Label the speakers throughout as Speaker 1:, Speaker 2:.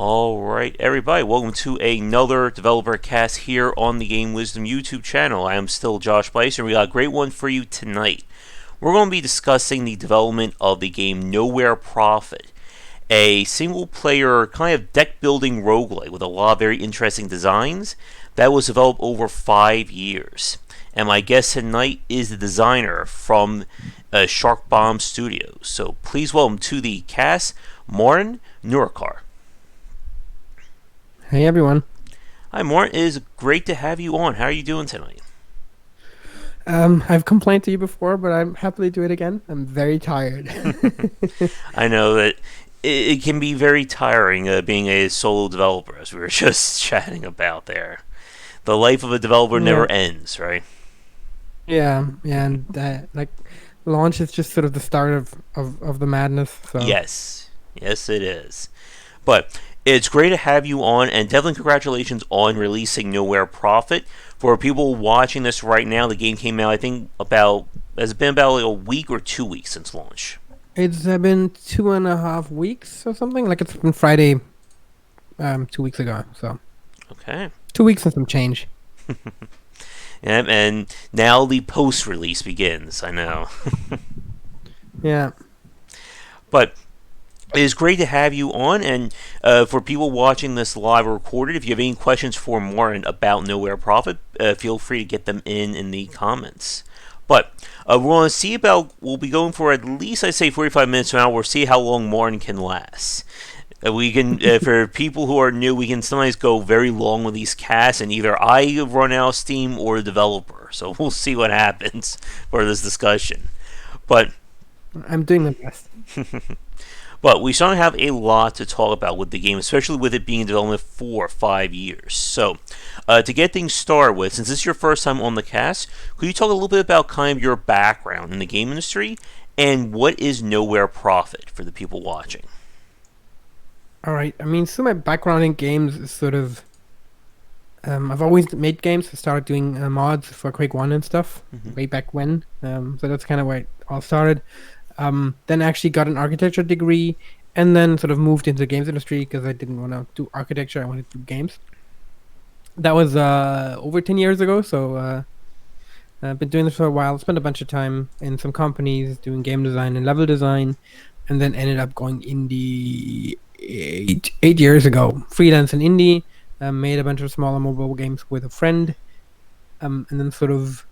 Speaker 1: Alright, everybody, welcome to another developer cast here on the Game Wisdom YouTube channel. I am still Josh Bicer, and we got a great one for you tonight. We're going to be discussing the development of the game Nowhere Profit, a single player kind of deck building roguelike with a lot of very interesting designs that was developed over 5 years. And my guest tonight is the designer from Sharkbomb Studios. So please welcome to the cast, Martin Nerurkar.
Speaker 2: Hey everyone.
Speaker 1: Hi, Martin. It is great to have you on. How are you doing tonight?
Speaker 2: I've complained to you before, but I'm happy to do it again. I'm very tired.
Speaker 1: I know that it can be very tiring being a solo developer, as we were just chatting about there. The life of a developer
Speaker 2: Yeah,
Speaker 1: never ends, right?
Speaker 2: yeah, and like launch is just sort of the start of the madness. So
Speaker 1: Yes, it is. But it's great to have you on, and definitely congratulations on releasing Nowhere Profit. For people watching this right now, the game came out, I think, has it been about like a week or 2 weeks since launch?
Speaker 2: it's been 2.5 weeks or something. Like it's been Friday, 2 weeks ago. So
Speaker 1: Okay.
Speaker 2: 2 weeks and some change.
Speaker 1: And now the post release begins, I know.
Speaker 2: Yeah.
Speaker 1: But it is great to have you on, and for people watching this live or recorded, if you have any questions for Martin about Nowhere Profit, feel free to get them in the comments. But we'll be going for at least, I'd say, 45 minutes now. We'll see how long Martin can last. We can, for people who are new, we can sometimes go very long with these casts, and either I run out of steam or the developer. So we'll see what happens for this discussion. But
Speaker 2: I'm doing my best.
Speaker 1: But we certainly have a lot to talk about with the game, especially with it being in development for 5 years. So, to get things started with, since this is your first time on the cast, could you talk a little bit about kind of your background in the game industry and what is Nowhere Profit for the people watching?
Speaker 2: All right. I mean, so my background in games is sort of I've always made games. I started doing mods for Quake 1 and stuff
Speaker 1: Mm-hmm.
Speaker 2: way back when. So that's kind of where it all started. Then actually got an architecture degree and then sort of moved into the games industry because I didn't want to do architecture. I wanted to do games. That was over 10 years ago. So I've been doing this for a while. Spent a bunch of time in some companies doing game design and level design, and then ended up going indie 8 years ago. Freelance and indie. Made a bunch of smaller mobile games with a friend, and then sort of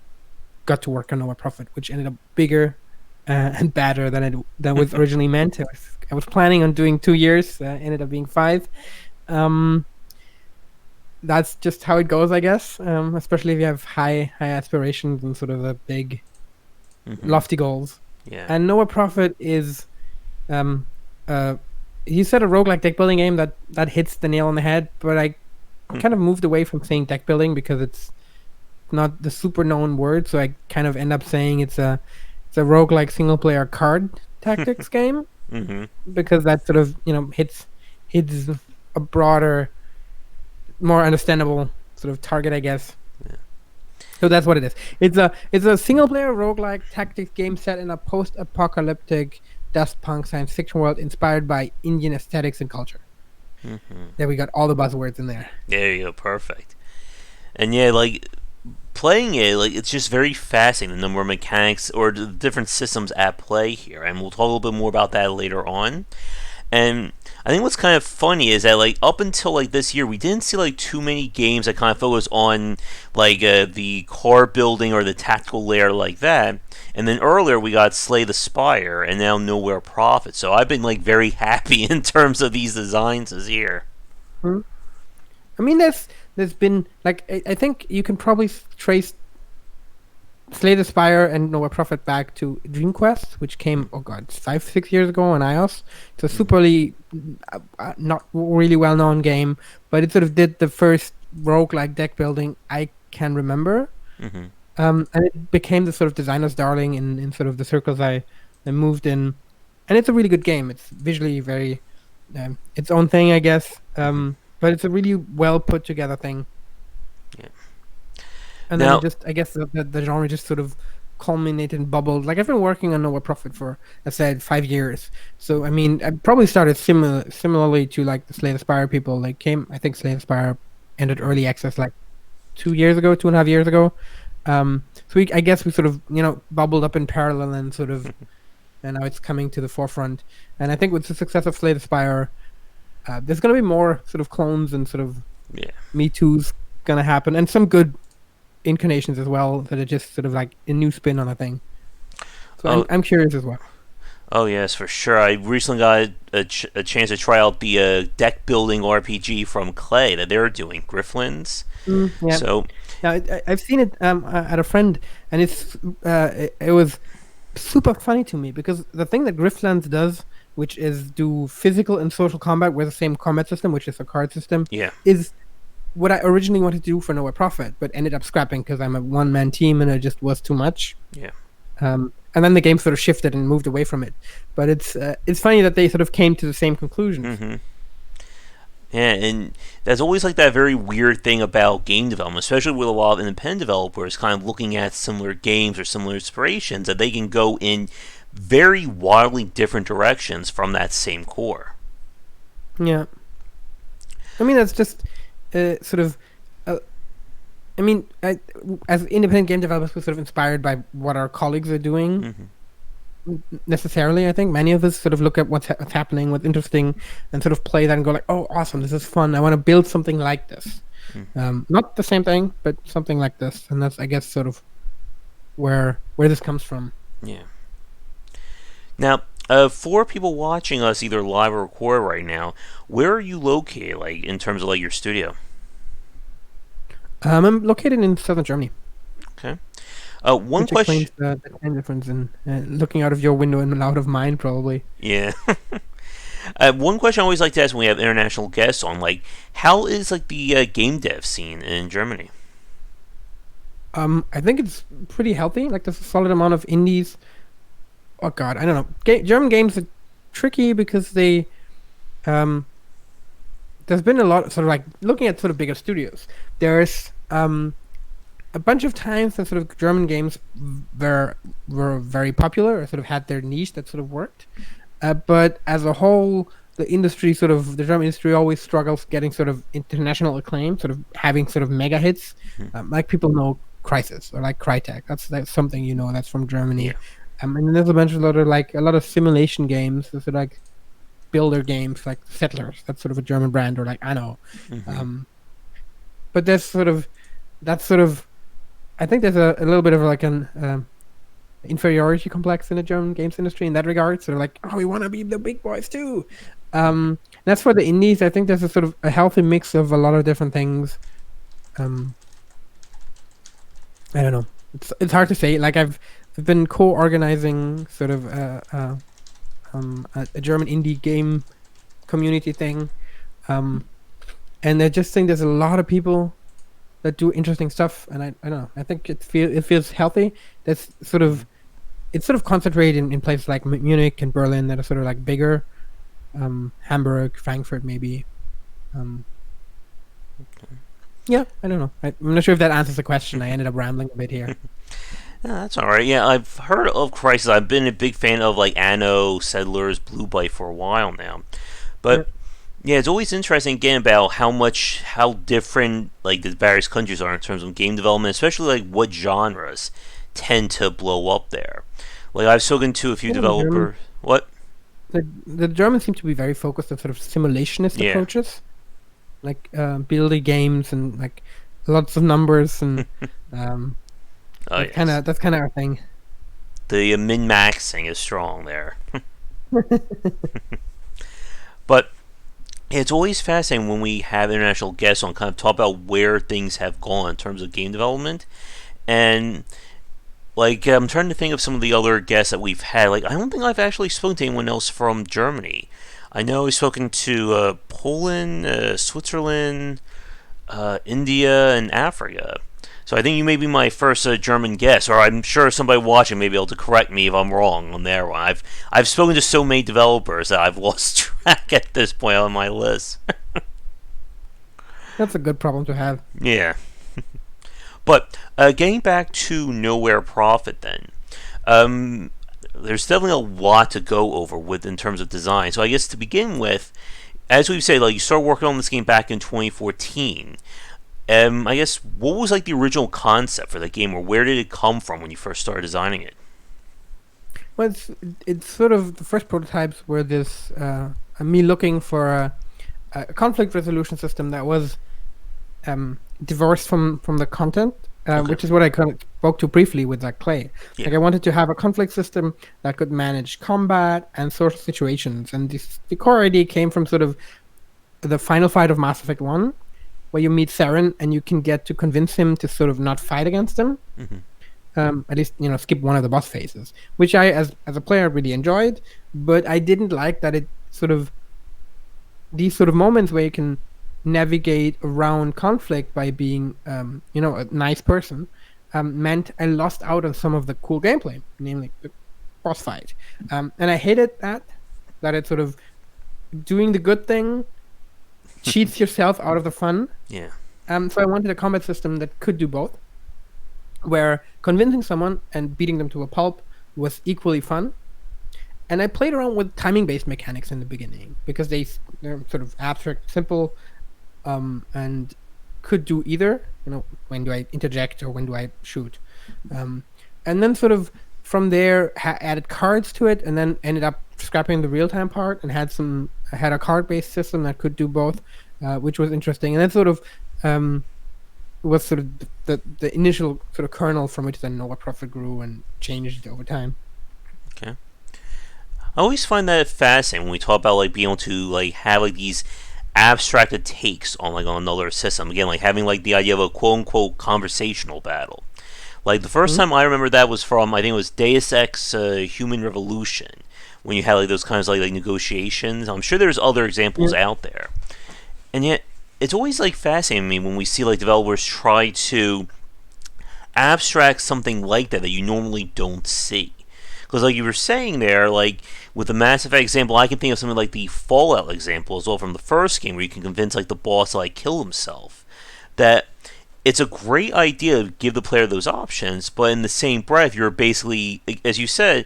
Speaker 2: got to work on Nowhere Profit, which ended up bigger and badder than was originally meant. I was planning on doing 2 years, ended up being 5. Um, that's just how it goes, I guess. Especially if you have high aspirations and sort of a big
Speaker 1: Mm-hmm.
Speaker 2: lofty goals.
Speaker 1: Yeah.
Speaker 2: And Nowhere Profit is, um, uh, you said a roguelike deck building game that hits the nail on the head, but I kind of moved away from saying deck building because it's not the super known word, so I kind of end up saying it's a roguelike single player card tactics game
Speaker 1: Mm-hmm.
Speaker 2: because that sort of hits a broader, more understandable sort of target, I guess.
Speaker 1: Yeah.
Speaker 2: So that's what it is. It's a single player roguelike tactics game set in a post apocalyptic dust punk science fiction world inspired by Indian aesthetics and culture.
Speaker 1: Mm-hmm.
Speaker 2: There we got all the buzzwords in there.
Speaker 1: There you go. Perfect. And yeah, like playing it, like it's just very fascinating the number of mechanics or the different systems at play here, and we'll talk a little bit more about that later on. And I think what's kind of funny is that like up until like this year, we didn't see like too many games that kind of focus on like the car building or the tactical layer like that. And then earlier we got Slay the Spire, and now Nowhere Profit. So I've been like very happy in terms of these designs this year.
Speaker 2: Hmm? I mean, there's been like I think you can probably trace Slay the Spire and Nowhere Profit back to Dream Quest, which came 5-6 years ago on iOS. It's a superly not really well known game, but it sort of did the first roguelike deck building I can remember.
Speaker 1: Mm-hmm.
Speaker 2: And it became the sort of designer's darling in sort of the circles I moved in. And it's a really good game. It's visually very its own thing, I guess.
Speaker 1: Mm-hmm.
Speaker 2: But it's a really well put together thing.
Speaker 1: Yeah.
Speaker 2: And then it
Speaker 1: Now,
Speaker 2: just, I guess, the genre just sort of culminated and bubbled. Like I've been working on Nowhere Profit for, I said, 5 years. So I mean, I probably started similarly to like the Slay the Spire people. Like I think Slay the Spire ended early access like 2 years ago, 2.5 years ago. I guess we sort of bubbled up in parallel and sort of, and now it's coming to the forefront. And I think with the success of Slay the Spire, there's going to be more sort of clones and sort of
Speaker 1: Yeah.
Speaker 2: Me Too's going to happen, and some good incarnations as well that are just sort of like a new spin on a thing. So
Speaker 1: Oh,
Speaker 2: I'm curious as well.
Speaker 1: oh yes, for sure. I recently got a chance to try out the deck building RPG from Clay that they're doing, Grifflins.
Speaker 2: Yeah,
Speaker 1: So
Speaker 2: now I've seen it at a friend, and it was super funny to me because the thing that Grifflands does, which is do physical and social combat with the same combat system, which is a card system,
Speaker 1: yeah,
Speaker 2: is what I originally wanted to do for Nowhere Profit, but ended up scrapping because I'm a one-man team and it just was too much.
Speaker 1: yeah.
Speaker 2: And then the game sort of shifted and moved away from it. But it's funny that they sort of came to the same conclusions.
Speaker 1: Mm-hmm. Yeah, and that's always like that very weird thing about game development, especially with a lot of independent developers kind of looking at similar games or similar inspirations, that they can go in very wildly different directions from that same core.
Speaker 2: Yeah, I mean that's just sort of. I mean, as independent game developers, we're sort of inspired by what our colleagues are doing.
Speaker 1: Mm-hmm.
Speaker 2: Necessarily, I think many of us sort of look at what's happening, what's interesting, and sort of play that and go like, "Oh, awesome! This is fun. I want to build something like this." Not the same thing, but something like this, and that's, I guess, sort of where this comes from.
Speaker 1: Yeah. Now, for people watching us either live or record right now, where are you located, like in terms of like your studio?
Speaker 2: I'm located in southern Germany,
Speaker 1: Okay. One
Speaker 2: which
Speaker 1: question.
Speaker 2: explains the time difference in looking out of your window and out of mine, probably.
Speaker 1: Yeah. One question I always like to ask when we have international guests on, like, how is like the game dev scene in Germany?
Speaker 2: I think it's pretty healthy. Like there's a solid amount of indies. Oh God, I don't know. German games are tricky because um, there's been a lot of sort of like looking at sort of bigger studios. There's a bunch of times that sort of German games were very popular or sort of had their niche that sort of worked. But as a whole, the German industry always struggles getting sort of international acclaim, sort of having sort of mega hits. Like people know Crisis or like Crytek. That's something that's from Germany.
Speaker 1: Yeah.
Speaker 2: And then there's a bunch of a lot of simulation games, sort of like builder games like Settlers. That's sort of a German brand, or like Anno. But there's I think there's a little bit of like an inferiority complex in the German games industry in that regard. So they're like, oh, we want to be the big boys too. That's for the indies. I think there's a sort of a healthy mix of a lot of different things. I don't know. It's hard to say. Like I've been co-organizing sort of a German indie game community thing, and I just think there's a lot of people that do interesting stuff, and I don't know. I think it feels healthy. That's sort of it's sort of concentrated in places like Munich and Berlin that are sort of like bigger, Hamburg, Frankfurt maybe. Yeah, I don't know. I'm not sure if that answers the question. I ended up rambling a bit here.
Speaker 1: Yeah, that's all right. Yeah, I've heard of Crisis. I've been a big fan of like Anno, Settlers, Blue Byte for a while now, but. Yeah, it's always interesting again about how different like the various countries are in terms of game development, especially like what genres tend to blow up there. Like I've spoken to a few developers. What?
Speaker 2: The Germans seem to be very focused on sort of simulationist
Speaker 1: Yeah.
Speaker 2: approaches, like building games and like lots of numbers and
Speaker 1: Oh,
Speaker 2: that's
Speaker 1: yes.
Speaker 2: kind of our thing.
Speaker 1: The min-maxing is strong there. But it's always fascinating when we have international guests on kind of talk about where things have gone in terms of game development. And like I'm trying to think of some of the other guests that we've had. Like I don't think I've actually spoken to anyone else from Germany. I know I've spoken to Poland, Switzerland, India, and Africa. So I think you may be my first German guest, or I'm sure somebody watching may be able to correct me if I'm wrong on their one. I've spoken to so many developers that I've lost track at this point on my list.
Speaker 2: That's a good problem to have.
Speaker 1: Yeah. But getting back to Nowhere Profit, then, um, there's definitely a lot to go over with in terms of design. So I guess to begin with, as we've said, like you started working on this game back in 2014. I guess what was like the original concept for the game, or where did it come from when you first started designing it?
Speaker 2: Well, it's sort of the first prototypes were this me looking for a conflict resolution system that was divorced from the content,
Speaker 1: Okay.
Speaker 2: which is what I kind of spoke to briefly with like Clay.
Speaker 1: Yeah.
Speaker 2: Like I wanted to have a conflict system that could manage combat and social situations, and the core idea came from sort of the final fight of Mass Effect One, where you meet Saren and you can get to convince him to sort of not fight against him.
Speaker 1: Hmm.
Speaker 2: At least skip one of the boss phases, which I as a player really enjoyed, but I didn't like that it sort of these sort of moments where you can navigate around conflict by being a nice person meant I lost out on some of the cool gameplay, namely the boss fight, and I hated that it's sort of doing the good thing cheats yourself out of the fun.
Speaker 1: Yeah.
Speaker 2: So I wanted a combat system that could do both, where convincing someone and beating them to a pulp was equally fun. And I played around with timing-based mechanics in the beginning because they're sort of abstract, simple, and could do either. When do I interject or when do I shoot? And then sort of from there added cards to it, and then ended up scrapping the real-time part and had a card-based system that could do both, which was interesting. And that sort of was sort of the initial sort of kernel from which then Nowhere Profit grew and changed over time.
Speaker 1: Okay. I always find that fascinating when we talk about like being able to like have like these abstracted takes on like on another system. Again, like having like the idea of a quote unquote conversational battle. Like the first
Speaker 2: Mhm.
Speaker 1: time I remember that was from I think it was Deus Ex Human Revolution when you had like those kinds of like negotiations. I'm sure there's other examples
Speaker 2: Yeah.
Speaker 1: out there, and yet it's always like fascinating to me when we see like developers try to abstract something like that you normally don't see. Because like you were saying there, like with the Mass Effect example, I can think of something like the Fallout example as well from the first game, where you can convince like the boss to like kill himself. That it's a great idea to give the player those options, but in the same breath, you're basically, as you said,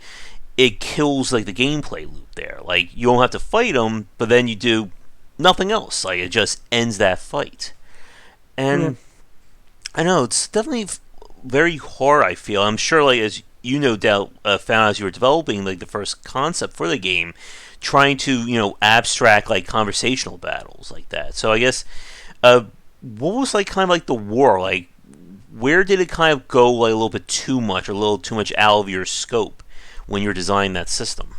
Speaker 1: it kills like the gameplay loop there. Like you don't have to fight him, but then you do nothing else. Like it just ends that fight.
Speaker 2: Yeah.
Speaker 1: And I know it's definitely very hard. I feel I'm sure, like as you no doubt found as you were developing like the first concept for the game, trying to abstract like conversational battles like that. So I guess what was like kind of like the war like? Where did it kind of go like a little bit too much, or a little too much out of your scope when you're designing that system?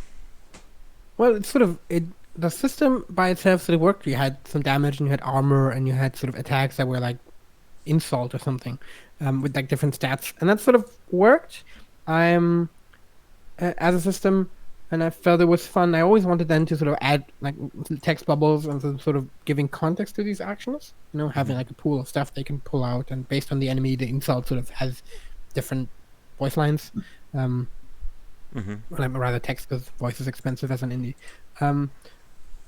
Speaker 2: Well, it's sort of it. The system by itself sort of worked. You had some damage, and you had armor, and you had sort of attacks that were like insult or something, with like different stats, and that sort of worked. I'm as a system, and I felt it was fun. I always wanted then to sort of add like text bubbles and sort of giving context to these actions. Having
Speaker 1: Hmm.
Speaker 2: like a pool of stuff they can pull out, and based on the enemy, the insult sort of has different voice lines. Um,
Speaker 1: Hmm.
Speaker 2: or rather text because voice is expensive as an indie. Um,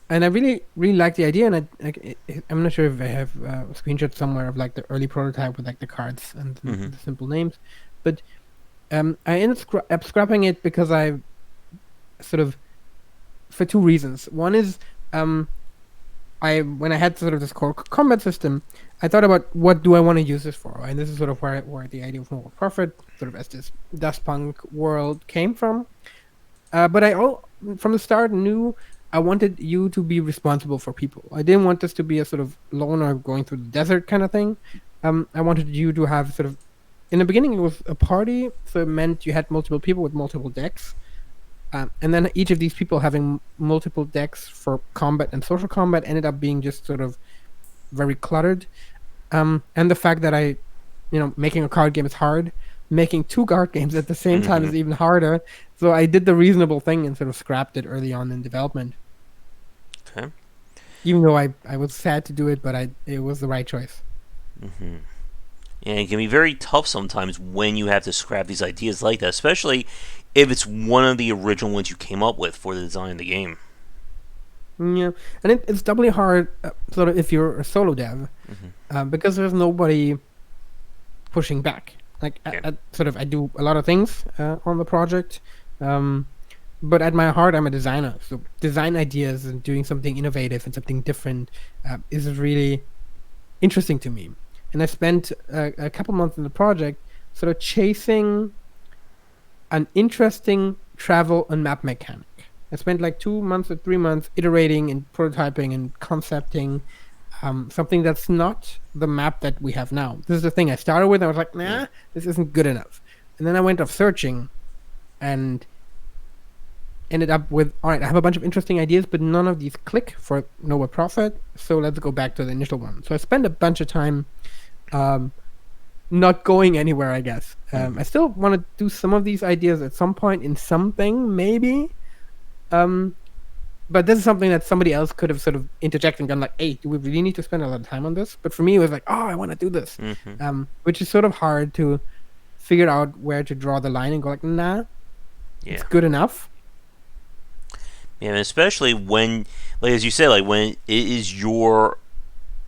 Speaker 2: and I really, really like the idea. And I'm not sure if I have a screenshot somewhere of like the early prototype with like the cards and
Speaker 1: Hmm.
Speaker 2: the simple names. But I ended up scrapping it because I sort of for two reasons. One is um, I when I had sort of this core combat system, I thought about what do I want to use this for, and this is sort of where the idea of Mobile Profit, sort of as this dust punk world, came from. But from the start knew I wanted you to be responsible for people. I didn't want this to be a sort of loner going through the desert kind of thing. I wanted you to have sort of in the beginning it was a party, so it meant you had multiple people with multiple decks, and then each of these people having multiple decks for combat and social combat ended up being just sort of very cluttered. And the fact that making a card game is hard. Making two card games at the same time
Speaker 1: Hmm.
Speaker 2: is even harder. So I did the reasonable thing and sort of scrapped it early on in development.
Speaker 1: Okay.
Speaker 2: Even though I was sad to do it, but it was the right choice.
Speaker 1: Hmm. And it can be very tough sometimes when you have to scrap these ideas like that, especially if it's one of the original ones you came up with for the design of the game.
Speaker 2: Yeah, and it's doubly hard, sort of if you're a solo dev,
Speaker 1: Hmm.
Speaker 2: because there's nobody pushing back. Like
Speaker 1: Yeah.
Speaker 2: I do a lot of things on the project, um, but at my heart, I'm a designer. So design ideas and doing something innovative and something different is really interesting to me. And I spent a couple months in the project sort of chasing an interesting travel and map mechanic. I spent like 2 months or 3 months iterating and prototyping and concepting something that's not the map that we have now. This is the thing I started with. I was like,
Speaker 1: Mm.
Speaker 2: nah, this isn't good enough. And then I went off searching and ended up with, all right, I have a bunch of interesting ideas, but none of these click for nowhere profit. So let's go back to the initial one. So I spent a bunch of time um, not going anywhere, I guess. I still want to do some of these ideas at some point in something, maybe. Um, but this is something that somebody else could have sort of interjected and gone like, hey, do we really need to spend a lot of time on this? But for me, it was like, oh, I want to do this,
Speaker 1: Mm-hmm.
Speaker 2: which is sort of hard to figure out where to draw the line and go like, nah, it's
Speaker 1: Yeah.
Speaker 2: good enough.
Speaker 1: Yeah, and especially when, like as you said, like when it is your,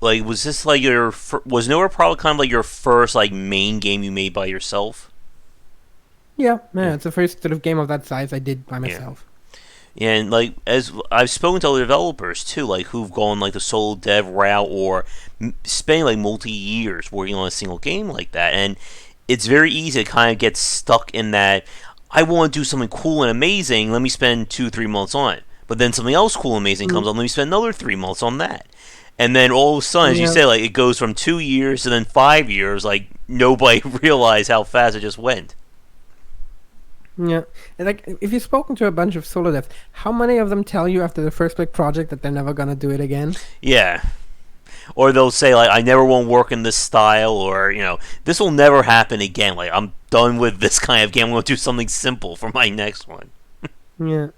Speaker 1: like was this like your was Nowhere probably kind of like your first like main game you made by yourself?
Speaker 2: Yeah,
Speaker 1: Yeah.
Speaker 2: it's the first sort of game of that size I did by
Speaker 1: Yeah.
Speaker 2: myself.
Speaker 1: And like as I've spoken to other developers too, like who've gone like the solo dev route or spending like multi years working on a single game like that, and it's very easy to kind of get stuck in that. I want to do something cool and amazing. Let me spend 2 3 months on it. But then something else cool and amazing
Speaker 2: Mm,
Speaker 1: comes on. Let me spend another 3 months on that. And then all of a sudden, as you
Speaker 2: yeah,
Speaker 1: say, like it goes from 2 years to then 5 years. Like nobody realized how fast it just went.
Speaker 2: yeah. And like, if you've spoken to a bunch of solo devs, how many of them tell you after the first big project that they're never gonna do it again?
Speaker 1: Yeah. Or they'll say like, I never want to work in this style, or this will never happen again. Like I'm done with this kind of game. I'm going to do something simple for my next one.
Speaker 2: Yeah.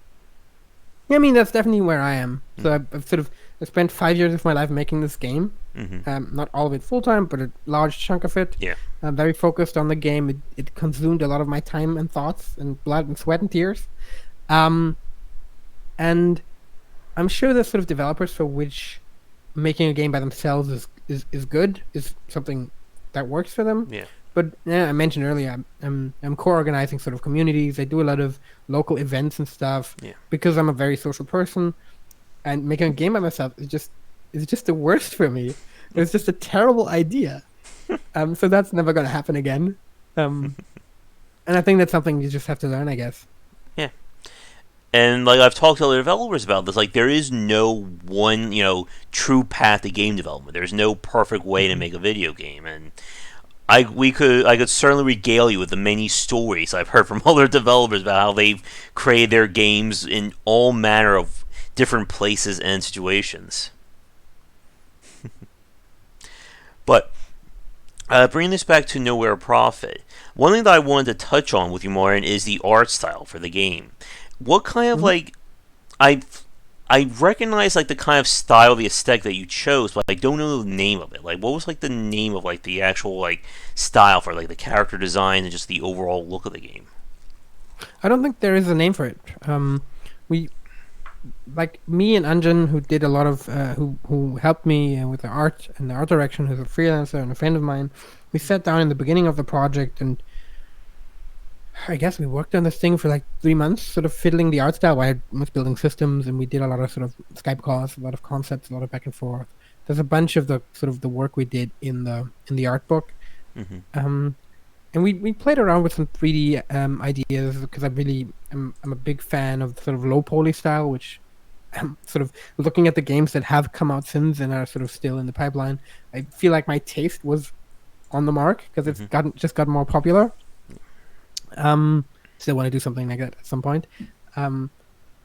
Speaker 2: Yeah, I mean that's definitely where I am. So
Speaker 1: Mm.
Speaker 2: I've sort of I spent 5 years of my life making this game.
Speaker 1: Mm-hmm.
Speaker 2: Not all of it full time, but a large chunk of it.
Speaker 1: Yeah.
Speaker 2: I'm very focused on the game. It consumed a lot of my time and thoughts and blood and sweat and tears. Um, and I'm sure there's sort of developers for which making a game by themselves is good, is something that works for them.
Speaker 1: Yeah.
Speaker 2: But yeah, I mentioned earlier, I'm co-organizing sort of communities. I do a lot of local events and stuff
Speaker 1: Yeah.
Speaker 2: because I'm a very social person. And making a game by myself is just the worst for me. It's just a terrible idea. So that's never gonna happen again. Um, and I think that's something you just have to learn, I guess.
Speaker 1: Yeah. And like I've talked to other developers about this, like there is no one, true path to game development. There's no perfect way to
Speaker 2: Mhm.
Speaker 1: make a video game, and I could certainly regale you with the many stories I've heard from other developers about how they've created their games in all manner of different places and situations. But bringing this back to Nowhere Profit, one thing that I wanted to touch on with you, Maureen, is the art style for the game. What kind of
Speaker 2: Mhm.
Speaker 1: like I I recognize like the kind of style, the aesthetic that you chose, but I don't know the name of it. Like, what was like the name of like the actual like style for like the character design and just the overall look of the game?
Speaker 2: I don't think there is a name for it. We like me and Anjan, who did a lot of who helped me with the art and the art direction, who's a freelancer and a friend of mine. We sat down in the beginning of the project, and I guess we worked on this thing for like 3 months, sort of fiddling the art style. I was building systems, and we did a lot of sort of Skype calls, a lot of concepts, a lot of back and forth. There's a bunch of the sort of the work we did in the art book.
Speaker 1: Mm-hmm.
Speaker 2: Um, and we played around with some 3D ideas because I really I'm a big fan of the sort of low poly style, which sort of looking at the games that have come out since and are sort of still in the pipeline. I feel like my taste was on the mark because it's
Speaker 1: Mm-hmm.
Speaker 2: gotten more popular. Still want to do something like that at some point. Um,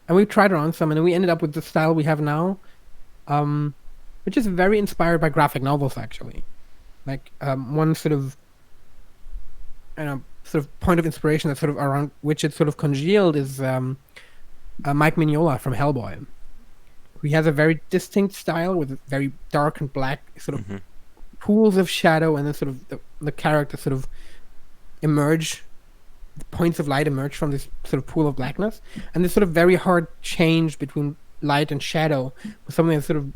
Speaker 2: and we tried around some, and we ended up with the style we have now, um, which is very inspired by graphic novels actually. Like one sort of sort of point of inspiration that sort of around which it sort of congealed is Mike Mignola from Hellboy. He has a very distinct style with very dark and black sort of
Speaker 1: Mm-hmm.
Speaker 2: pools of shadow, and then sort of the character sort of emerge, the points of light emerge from this sort of pool of blackness, and this sort of very hard change between light and shadow was something that sort of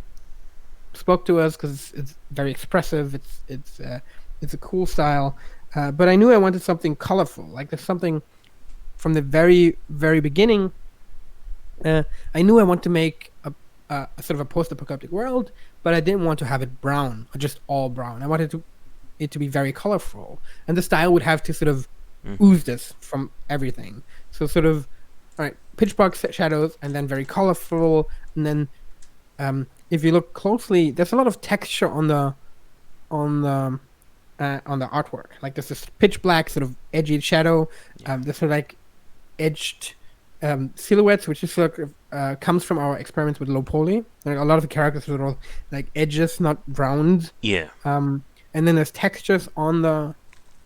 Speaker 2: spoke to us because it's very expressive. It's a cool style. But I knew I wanted something colorful. Like there's something from the very very beginning. Uh, I knew I want to make a sort of a post-apocalyptic world, but I didn't want to have it brown or just all brown. I wanted it to be very colorful, and the style would have to sort of
Speaker 1: Hmm.
Speaker 2: ooze this from everything. So sort of, all right, pitch dark shadows, and then very colorful, and then if you look closely, there's a lot of texture on the on the artwork. Like there's this pitch black sort of edgy shadow.
Speaker 1: Yeah.
Speaker 2: There's sort of like edged silhouettes, which is sort of comes from our experiments with low poly. Like a lot of the characters are all like edges, not rounds.
Speaker 1: Yeah.
Speaker 2: And then there's textures on the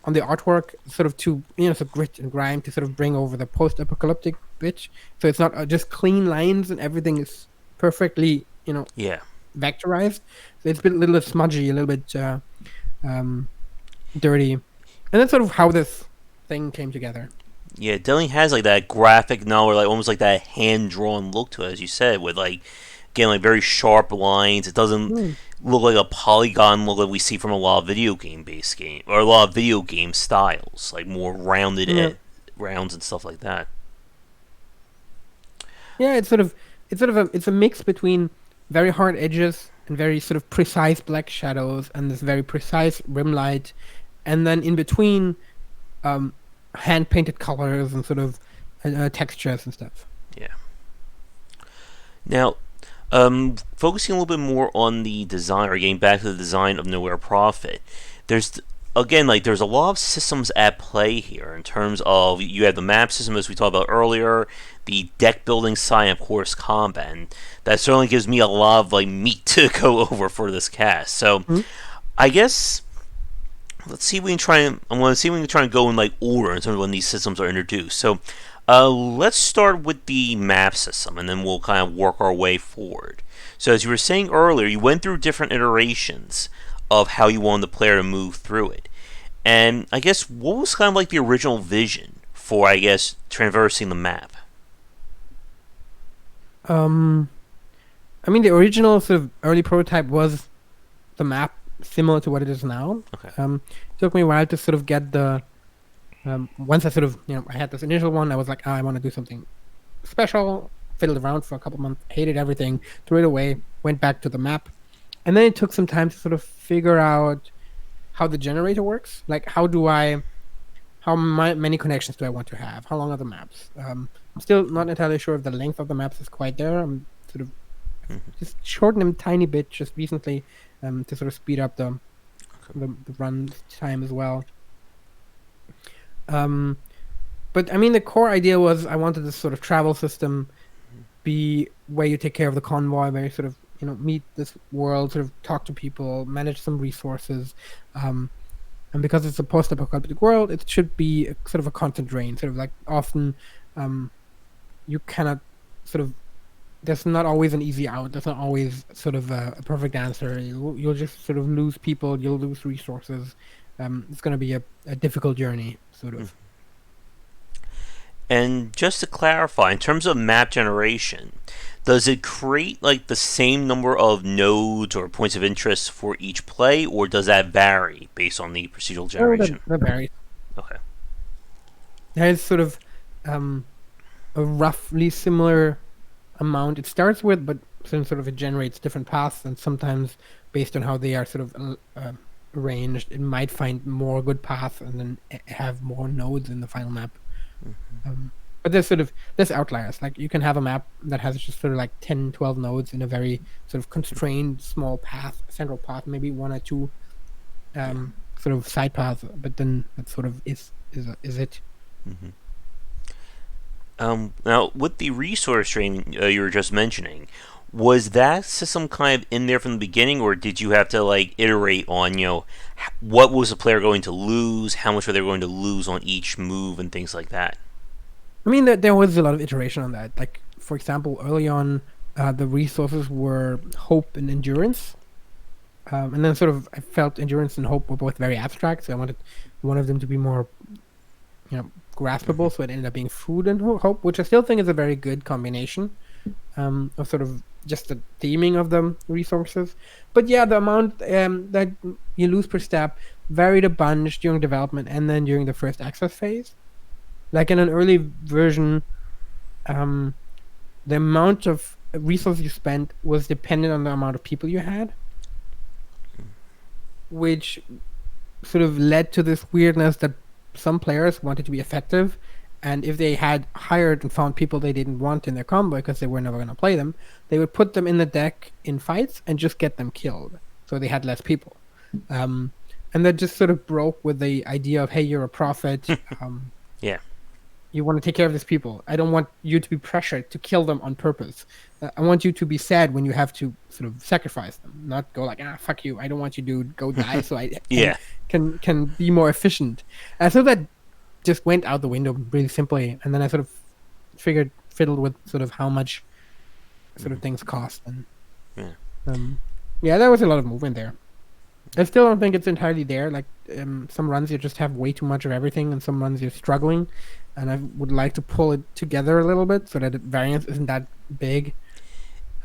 Speaker 2: artwork, sort of to so grit and grime to sort of bring over the post-apocalyptic bitch. So it's not just clean lines and everything is perfectly
Speaker 1: Yeah.
Speaker 2: vectorized. So it's a little bit smudgy, a little bit um, dirty, and that's sort of how this thing came together.
Speaker 1: Yeah, it definitely has like that graphic novel, like almost like that hand drawn look to it, as you said, with like again like very sharp lines. It doesn't
Speaker 2: Hmm.
Speaker 1: look like a polygon look that we see from a lot of video game based game or a lot of video game styles, like more rounded
Speaker 2: Yeah.
Speaker 1: rounds and stuff like that.
Speaker 2: Yeah, it's a mix between very hard edges and very sort of precise black shadows and this very precise rim light, and then in between, um, hand painted colors and sort of textures and stuff.
Speaker 1: Yeah. Now, focusing a little bit more on the design, or getting back to the design of Nowhere Profit, there's again like there's a lot of systems at play here in terms of you have the map system as we talked about earlier, the deck building side, and of course combat. And that certainly gives me a lot of like meat to go over for this cast. So
Speaker 2: Mhm.
Speaker 1: I guess let's see if we can try and I want to see if we can try and go in like order in terms of when these systems are introduced. So let's start with the map system, and then we'll kind of work our way forward. So as you were saying earlier, you went through different iterations of how you wanted the player to move through it. And I guess what was kind of like the original vision for I guess traversing the map?
Speaker 2: Um, I mean, the original sort of early prototype was the map similar to what it is now.
Speaker 1: Okay.
Speaker 2: It took me a while to sort of get the once I sort of I had this initial one. I was like, I want to do something special. Fiddled around for a couple months, hated everything, threw it away, went back to the map, and then it took some time to sort of figure out how the generator works. Like, many connections do I want to have? How long are the maps? I'm still not entirely sure if the length of the maps is quite there. I'm sort of
Speaker 1: Hmm.
Speaker 2: just shortened them a tiny bit just recently to sort of speed up
Speaker 1: Okay.
Speaker 2: the run time as well. Um, but I mean, the core idea was I wanted this sort of travel system be where you take care of the convoy, where you sort of meet this world, sort of talk to people, manage some resources, um, and because it's a post-apocalyptic world, it should be sort of a constant drain. Sort of like often, um, you cannot sort of. There's not always an easy out. There's not always sort of a perfect answer. You'll just sort of lose people. You'll lose resources. It's going to be a difficult journey, sort of.
Speaker 1: And just to clarify, in terms of map generation, does it create like the same number of nodes or points of interest for each play, or does that vary based on the procedural
Speaker 2: Oh,
Speaker 1: generation?
Speaker 2: that varies.
Speaker 1: Okay.
Speaker 2: There's sort of um, a roughly similar amount it starts with, but since sort of it generates different paths, and sometimes based on how they are sort of arranged, it might find more good paths and then have more nodes in the final map. Um, but there's outliers. Like you can have a map that has just sort of like 10, 12 nodes in a very sort of constrained small path, central path, maybe one or two sort of side paths, but then that sort of is it.
Speaker 1: Hmm. Now, with the resource training you were just mentioning, was that system kind of in there from the beginning, or did you have to like iterate on what was the player going to lose, how much were they going to lose on each move, and things like that?
Speaker 2: I mean, there was a lot of iteration on that. Like, for example, early on, the resources were hope and endurance. And then sort of I felt endurance and hope were both very abstract, so I wanted one of them to be more, graspable. So it ended up being food and hope, which I still think is a very good combination of sort of just the theming of the resources. But yeah, the amount that you lose per step varied a bunch during development and then during the first access phase. Like in an early version, um, the amount of resources you spent was dependent on the amount of people you had, which sort of led to this weirdness that some players wanted to be effective, and if they had hired and found people they didn't want in their combo because they were never going to play them, they would put them in the deck in fights and just get them killed, so they had less people. Um, and that just sort of broke with the idea of, hey, you're a prophet.
Speaker 1: Yeah.
Speaker 2: You want to take care of these people. I don't want you to be pressured to kill them on purpose. I want you to be sad when you have to sort of sacrifice them, not go like, fuck you. I don't want you to go die, so I
Speaker 1: Yeah.
Speaker 2: can be more efficient. So that just went out the window really simply, and then I sort of fiddled with sort of how much sort of things cost, and
Speaker 1: Yeah.
Speaker 2: yeah, there was a lot of movement there. I still don't think it's entirely there. Like some runs you just have way too much of everything, and some runs you're struggling. And I would like to pull it together a little bit so that the variance isn't that big.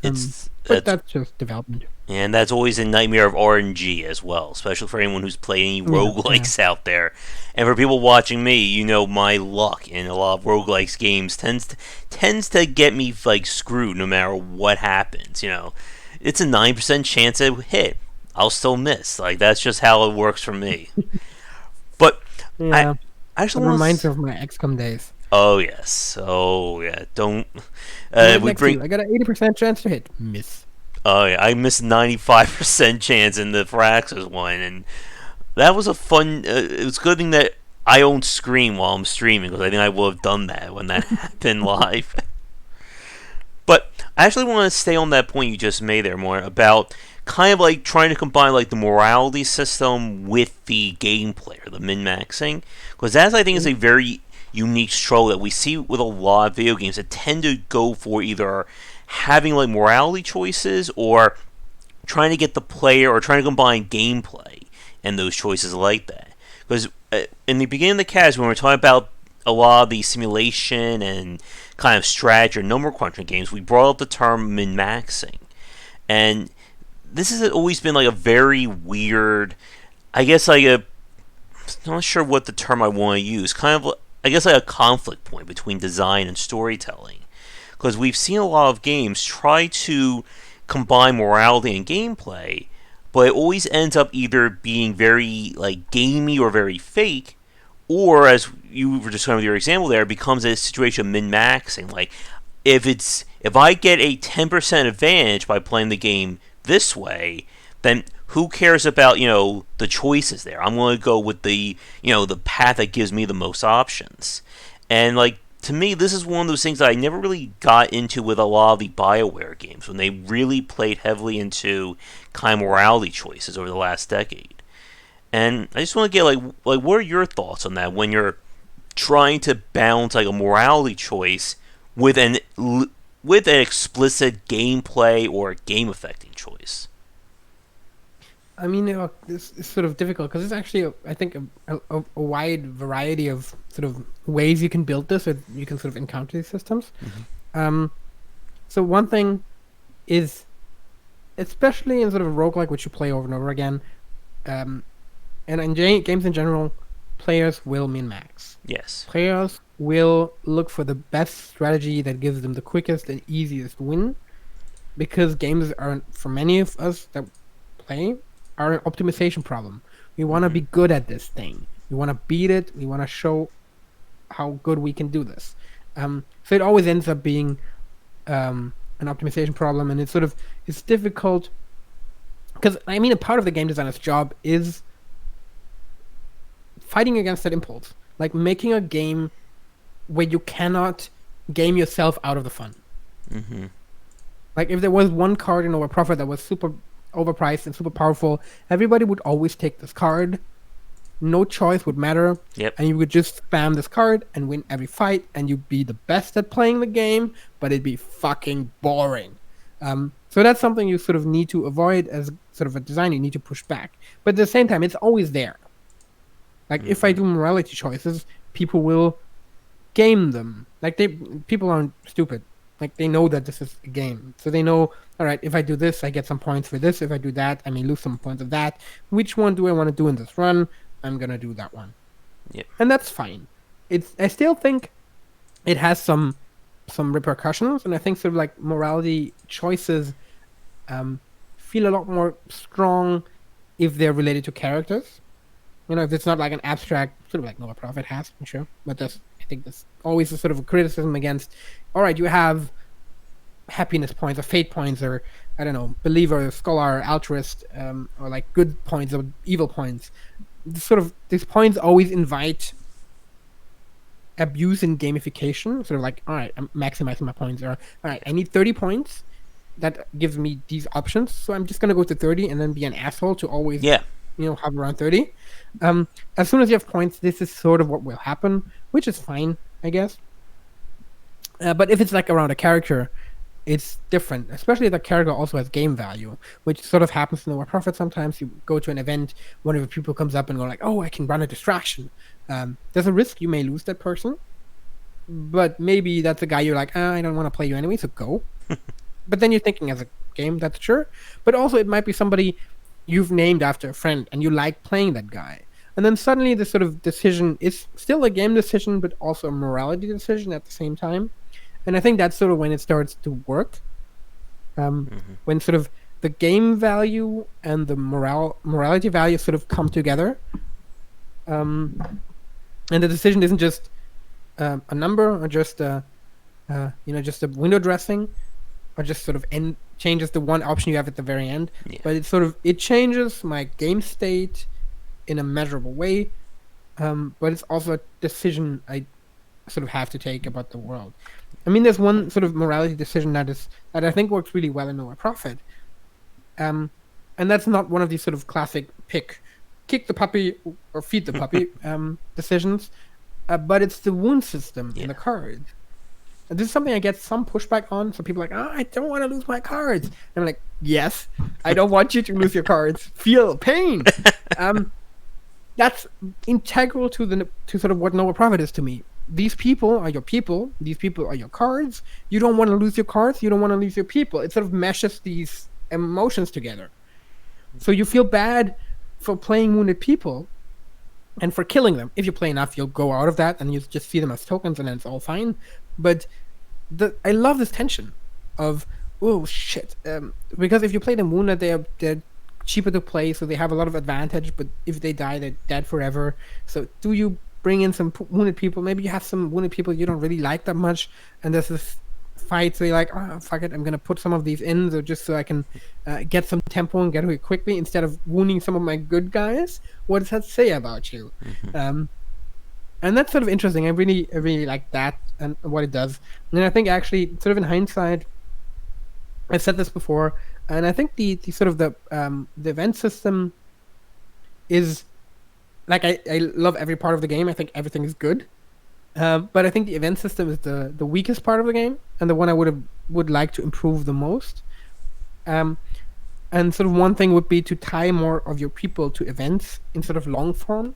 Speaker 2: But that's just development.
Speaker 1: And that's always a nightmare of RNG as well, especially for anyone who's played any roguelikes out there. And for people watching me, you know my luck in a lot of roguelikes games tends to get me like screwed no matter what happens. You know, it's a 9% chance to hit. I'll still miss. Like that's just how it works for me. But
Speaker 2: yeah,
Speaker 1: I actually
Speaker 2: reminds me of my XCOM days.
Speaker 1: Oh yes. Oh yeah. Don't. We bring.
Speaker 2: I got an 80% chance to hit. Miss.
Speaker 1: Oh yeah. I missed 95% chance in the Firaxis one, and that was a fun. It was a good thing that I don't scream while I'm streaming because I think I would have done that when that happened live. But I actually want to stay on that point you just made there more about kind of like trying to combine like the morality system with the gameplay or the min-maxing, because that I think is a very unique struggle that we see with a lot of video games that tend to go for either having like morality choices or trying to get the player or trying to combine gameplay and those choices like that. Because in the beginning of the cast, when we were talking about a lot of the simulation and kind of strategy or number crunching games, we brought up the term min-maxing. And this has always been like a very weird, I guess like a, I'm not sure what the term I want to use, kind of, I guess like a conflict point between design and storytelling. Because we've seen a lot of games try to combine morality and gameplay, but it always ends up either being very like gamey or very fake, or as you were describing with your example there, it becomes a situation of min-maxing. Like if I get a 10% advantage by playing the game this way, then who cares about, the choices there? I'm going to go with the path that gives me the most options. And like to me, this is one of those things that I never really got into with a lot of the BioWare games when they really played heavily into kind of morality choices over the last decade. And I just want to get like what are your thoughts on that when you're trying to balance like a morality choice with an explicit gameplay or game affecting choice?
Speaker 2: I mean, it's sort of difficult because it's actually, I think, a wide variety of sort of ways you can build this, or you can sort of encounter these systems. Mm-hmm. So one thing is, especially in sort of a roguelike, which you play over and over again, and in games in general, players will min-max.
Speaker 1: Yes.
Speaker 2: Players will look for the best strategy that gives them the quickest and easiest win, because games are, for many of us that play, are an optimization problem. We want to be good at this thing. We want to beat it. We want to show how good we can do this. So it always ends up being an optimization problem, and it's difficult because a part of the game designer's job is fighting against that impulse, like making a game where you cannot game yourself out of the fun.
Speaker 1: Mm-hmm.
Speaker 2: Like if there was one card in our Prophet that was super overpriced and super powerful, everybody would always take this card. No choice would matter.
Speaker 1: Yep.
Speaker 2: And you would just spam this card and win every fight, and you'd be the best at playing the game, but it'd be fucking boring. So that's something you sort of need to avoid as sort of a designer. You need to push back. But at the same time, it's always there. Like if I do morality choices, people will game them. Like people aren't stupid. Like they know that this is a game, so they know. All right, if I do this, I get some points for this. If I do that, I may lose some points of that. Which one do I want to do in this run? I'm gonna do that one,
Speaker 1: Yeah.
Speaker 2: and that's fine. It's I still think it has some repercussions, and I think sort of like morality choices um, feel a lot more strong if they're related to characters. If it's not like an abstract, sort of like Nova Prophet has, I'm sure. But I think that's always a sort of a criticism against, all right, you have happiness points or fate points or, I don't know, believer, scholar, altruist, or like good points or evil points. These points always invite abuse in gamification. Sort of like, all right, I'm maximizing my points. Or, all right, I need 30 points. That gives me these options. So I'm just going to go to 30 and then be an asshole to always
Speaker 1: Yeah.
Speaker 2: have around 30. As soon as you have points, this is sort of what will happen, which is fine, I guess. But if it's like around a character, it's different, especially if the character also has game value, which sort of happens in the War Prophet sometimes. You go to an event, one of the people comes up and go like, oh, I can run a distraction. There's a risk you may lose that person, but maybe that's a guy you're like, I don't want to play you anyway, so go. But then you're thinking as a game, that's sure. But also it might be somebody you've named after a friend and you like playing that guy. And then suddenly this sort of decision is still a game decision, but also a morality decision at the same time. And I think that's sort of when it starts to work. When sort of the game value and the morality value sort of come together. And the decision isn't just a number or just just a window dressing, or just sort of changes the one option you have at the very end.
Speaker 1: Yeah.
Speaker 2: But it changes my game state in a measurable way. But it's also a decision I sort of have to take about the world. I mean, there's one sort of morality decision that I think works really well in No Profit. And that's not one of these sort of classic kick the puppy or feed the puppy decisions, but it's the wound system in the cards. And this is something I get some pushback on. So people are like, I don't want to lose my cards. And I'm like, yes, I don't want you to lose your cards. Feel pain. That's integral to sort of what Noble Profit is to me. These people are your people. These people are your cards. You don't want to lose your cards. You don't want to lose your people. It sort of meshes these emotions together. So you feel bad for playing wounded people and for killing them. If you play enough, you'll go out of that and you just see them as tokens and then it's all fine. But I love this tension of, oh shit, because if you play them wounded, they're cheaper to play, so they have a lot of advantage, but if they die, they're dead forever. So do you bring in some wounded people? Maybe you have some wounded people you don't really like that much, and there's this fight, so you're like, fuck it, I'm gonna put some of these in, so I can get some tempo and get away quickly instead of wounding some of my good guys. What does that say about you? And that's sort of interesting. I really like that and what it does. And I think actually, sort of in hindsight, I've said this before, and I think the sort of the event system is like I love every part of the game. I think everything is good, but I think the event system is the weakest part of the game and the one I would like to improve the most. And sort of one thing would be to tie more of your people to events in sort of long form.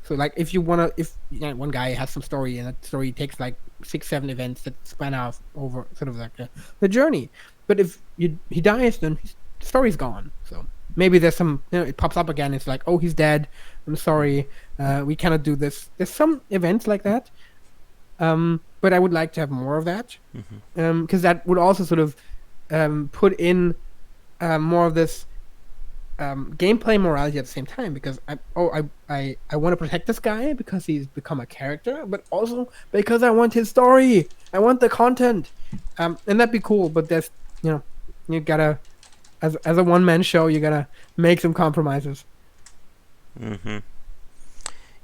Speaker 2: So like if one guy has some story and that story takes like 6-7 events that span out over sort of like the journey, but if he dies, then his story's gone. So maybe there's some, it pops up again. It's like, oh, he's dead. I'm sorry. We cannot do this. There's some events like that. But I would like to have more of that. Because that would also sort of put in more of this gameplay morality at the same time, because I want to protect this guy because he's become a character, but also because I want his story. I want the content. And that'd be cool, but there's, you gotta, as a one-man show, you gotta make some compromises.
Speaker 1: Yeah,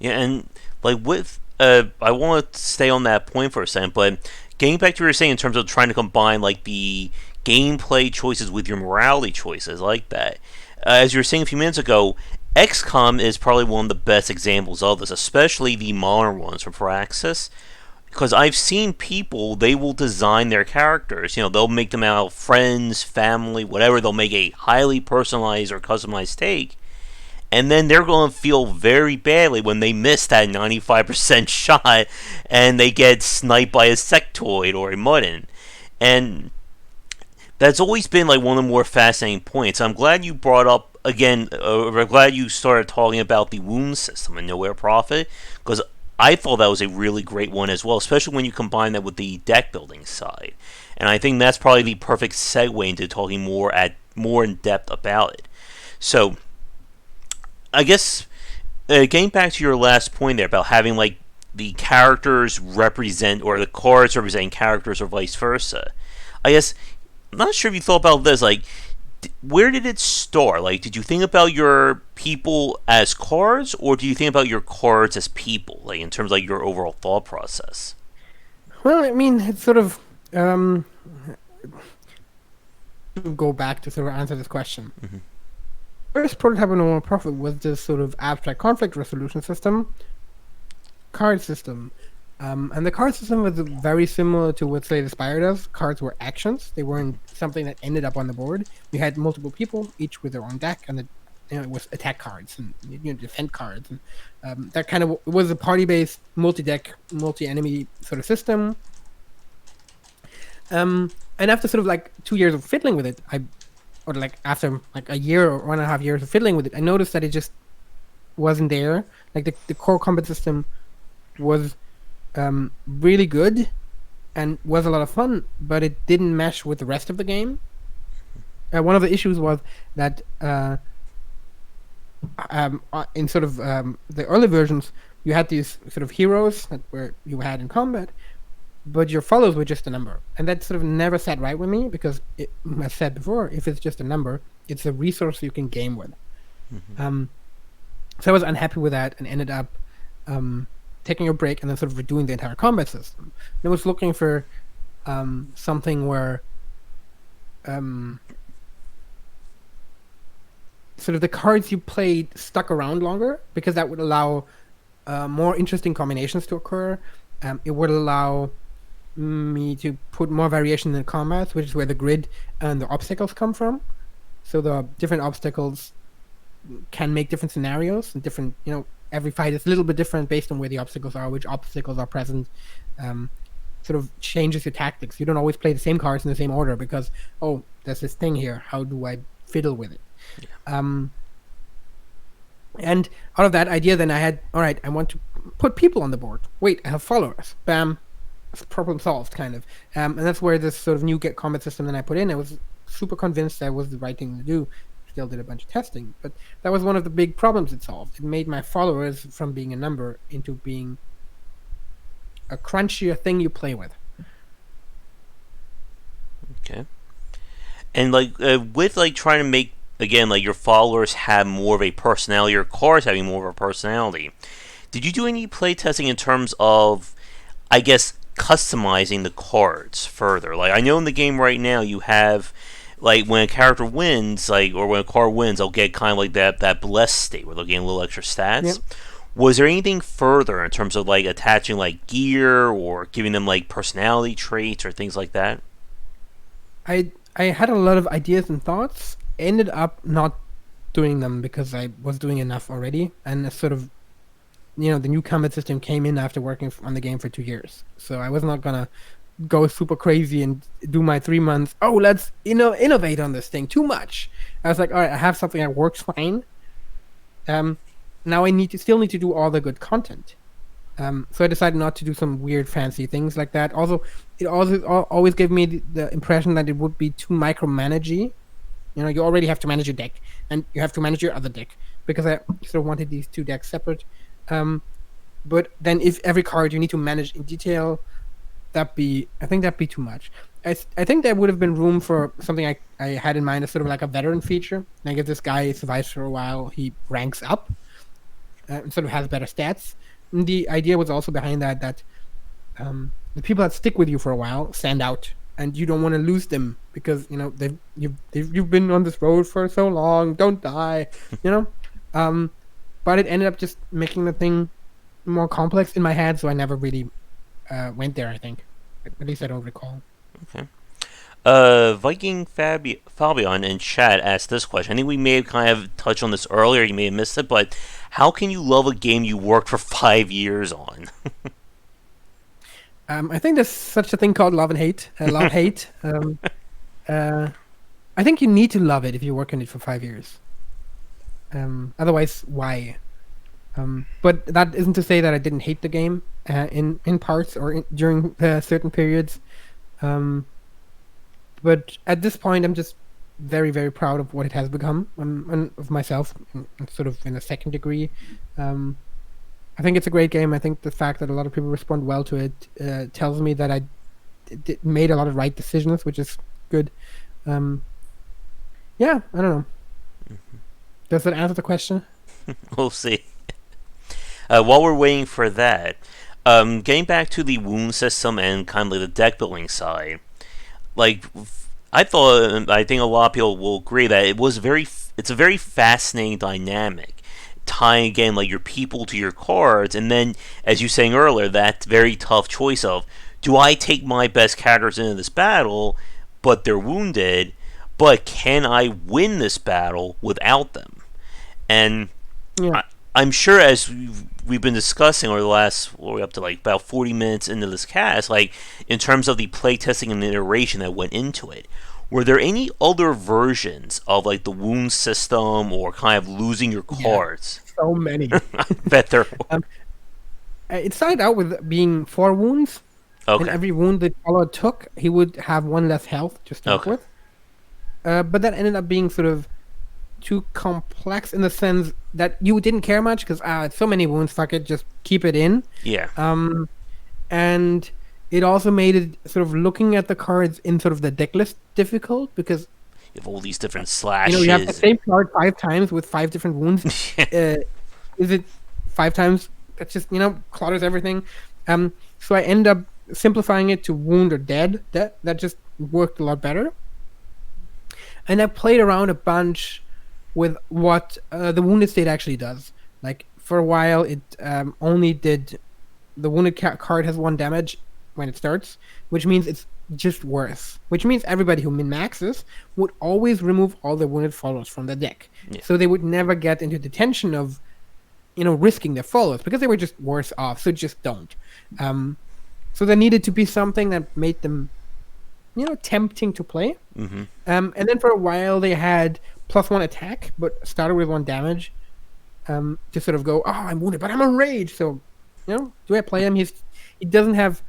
Speaker 1: and like with I want to stay on that point for a second, but getting back to what you were saying in terms of trying to combine like the gameplay choices with your morality choices, like that. As you were saying a few minutes ago, XCOM is probably one of the best examples of this, especially the modern ones from Firaxis. Because I've seen people, they will design their characters. They'll make them out of friends, family, whatever. They'll make a highly personalized or customized take. And then they're going to feel very badly when they miss that 95% shot and they get sniped by a sectoid or a muddin. And that's always been like one of the more fascinating points. I'm glad you brought up again. I'm glad you started talking about the wound system and Nowhere Profit, because I thought that was a really great one as well, especially when you combine that with the deck building side. And I think that's probably the perfect segue into talking more in depth about it. So I guess getting back to your last point there about having like the characters represent or the cards representing characters or vice versa. I guess I'm not sure if you thought about this. Like, where did it start? Like, did you think about your people as cards, or do you think about your cards as people? Like, in terms of like your overall thought process.
Speaker 2: Well, I mean, it's sort of to go back to sort of answer this question.
Speaker 1: Mm-hmm.
Speaker 2: First prototype of No Profit was this sort of abstract conflict resolution system, card system. And the card system was very similar to what Slay the Spire does. Cards were actions; they weren't something that ended up on the board. You had multiple people, each with their own deck, and it was attack cards and defend cards, and that kind of it was a party-based, multi-deck, multi-enemy sort of system. And after sort of like 2 years of fiddling with it, or like after like a year or 1.5 years of fiddling with it, I noticed that it just wasn't there. Like the core combat system was really good and was a lot of fun, but it didn't mesh with the rest of the game. One of the issues was that in sort of the early versions, you had these sort of heroes that were you had in combat, but your follows were just a number, and that sort of never sat right with me because, I said before, if it's just a number, it's a resource you can game with.
Speaker 1: Mm-hmm.
Speaker 2: So I was unhappy with that and ended up taking a break and then sort of redoing the entire combat system. And I was looking for something where sort of the cards you played stuck around longer, because that would allow more interesting combinations to occur. It would allow me to put more variation in the combat, which is where the grid and the obstacles come from. So the different obstacles can make different scenarios and different, every fight is a little bit different based on where the obstacles are, which obstacles are present. Sort of changes your tactics. You don't always play the same cards in the same order because, there's this thing here. How do I fiddle with it? Yeah. And out of that idea, then I had, all right, I want to put people on the board. Wait, I have followers. Bam. Problem solved, kind of. And that's where this sort of new get combat system that I put in, I was super convinced that was the right thing to do. Still did a bunch of testing, but that was one of the big problems it solved. It made my followers from being a number into being a crunchier thing you play with.
Speaker 1: Okay. And like with like trying to make again like your followers have more of a personality, your cards having more of a personality. Did you do any play testing in terms of, I guess, customizing the cards further? Like I know in the game right now you have like when a character wins, like or when a card wins, they'll get kind of like that blessed state where they'll gain a little extra stats. Yep. Was there anything further in terms of like attaching like gear or giving them like personality traits or things like that?
Speaker 2: I had a lot of ideas and thoughts. Ended up not doing them because I was doing enough already, and sort of, the new combat system came in after working on the game for 2 years. So I was not gonna go super crazy and do my 3 months. Oh, let's innovate on this thing too much. I was like, all right, I have something that works fine. Now I still need to do all the good content. So I decided not to do some weird fancy things like that. Also, it always gave me the impression that it would be too micromanagey. You already have to manage your deck, and you have to manage your other deck, because I sort of wanted these two decks separate. But then if every card you need to manage in detail, I think that'd be too much. I think there would have been room for something I had in mind as sort of like a veteran feature. Like if this guy survives for a while, he ranks up and sort of has better stats. And the idea was also behind that the people that stick with you for a while stand out, and you don't want to lose them because you've been on this road for so long. Don't die, But it ended up just making the thing more complex in my head, so I never really went there, I think. At least I don't recall.
Speaker 1: Okay. Viking Fabian in chat asked this question. I think we may have kind of touched on this earlier. You may have missed it, but how can you love a game you worked for 5 years on?
Speaker 2: I think there's such a thing called love and hate. Love hate. Uh, I think you need to love it if you work on it for 5 years. Otherwise, why? But that isn't to say that I didn't hate the game in parts or during certain periods. Um, but at this point, I'm just very, very proud of what it has become, and of myself, sort of in a second degree. Um, I think it's a great game. I think the fact that a lot of people respond well to it tells me that I made a lot of right decisions, which is good. Um, yeah, I don't know. Does that answer the question?
Speaker 1: We'll see. While we're waiting for that, getting back to the wound system and kind of like the deck building side, like I think a lot of people will agree that it's a very fascinating dynamic, tying again like your people to your cards, and then as you were saying earlier, that very tough choice of do I take my best characters into this battle, but they're wounded, but can I win this battle without them? And
Speaker 2: Yeah.
Speaker 1: I'm sure as we've been discussing over the last, well, we're up to like about 40 minutes into this cast, like in terms of the playtesting and the iteration that went into it, were there any other versions of like the wound system or kind of losing your
Speaker 2: Yeah.
Speaker 1: cards?
Speaker 2: So many.
Speaker 1: I bet there were.
Speaker 2: Um, it started out with being 4 wounds, and
Speaker 1: Okay.
Speaker 2: every wound that follower took, he would have one less health to start
Speaker 1: Okay.
Speaker 2: with. But that ended up being sort of too complex in the sense that you didn't care much because it's so many wounds, fuck it, just keep it in.
Speaker 1: Yeah.
Speaker 2: Um, and it also made it sort of looking at the cards in sort of the deck list difficult because
Speaker 1: You have all these different
Speaker 2: you have the
Speaker 1: slashes.
Speaker 2: same card 5 times with 5 different wounds. Uh, is it 5 times? That's just clutters everything. So I end up simplifying it to wound or dead. That just worked a lot better. And I played around a bunch with what the wounded state actually does. Like for a while, it only did the wounded card has 1 damage when it starts, which means it's just worse. Which means everybody who min maxes would always remove all the wounded followers from the deck,
Speaker 1: Yeah.
Speaker 2: so they would never get into the tension of risking their followers because they were just worse off. So just don't. So there needed to be something that made them tempting to play.
Speaker 1: Mm-hmm.
Speaker 2: And then for a while they had +1 attack, but started with 1 damage. To sort of go, I'm wounded, but I'm enraged. So, do I play him? He doesn't have.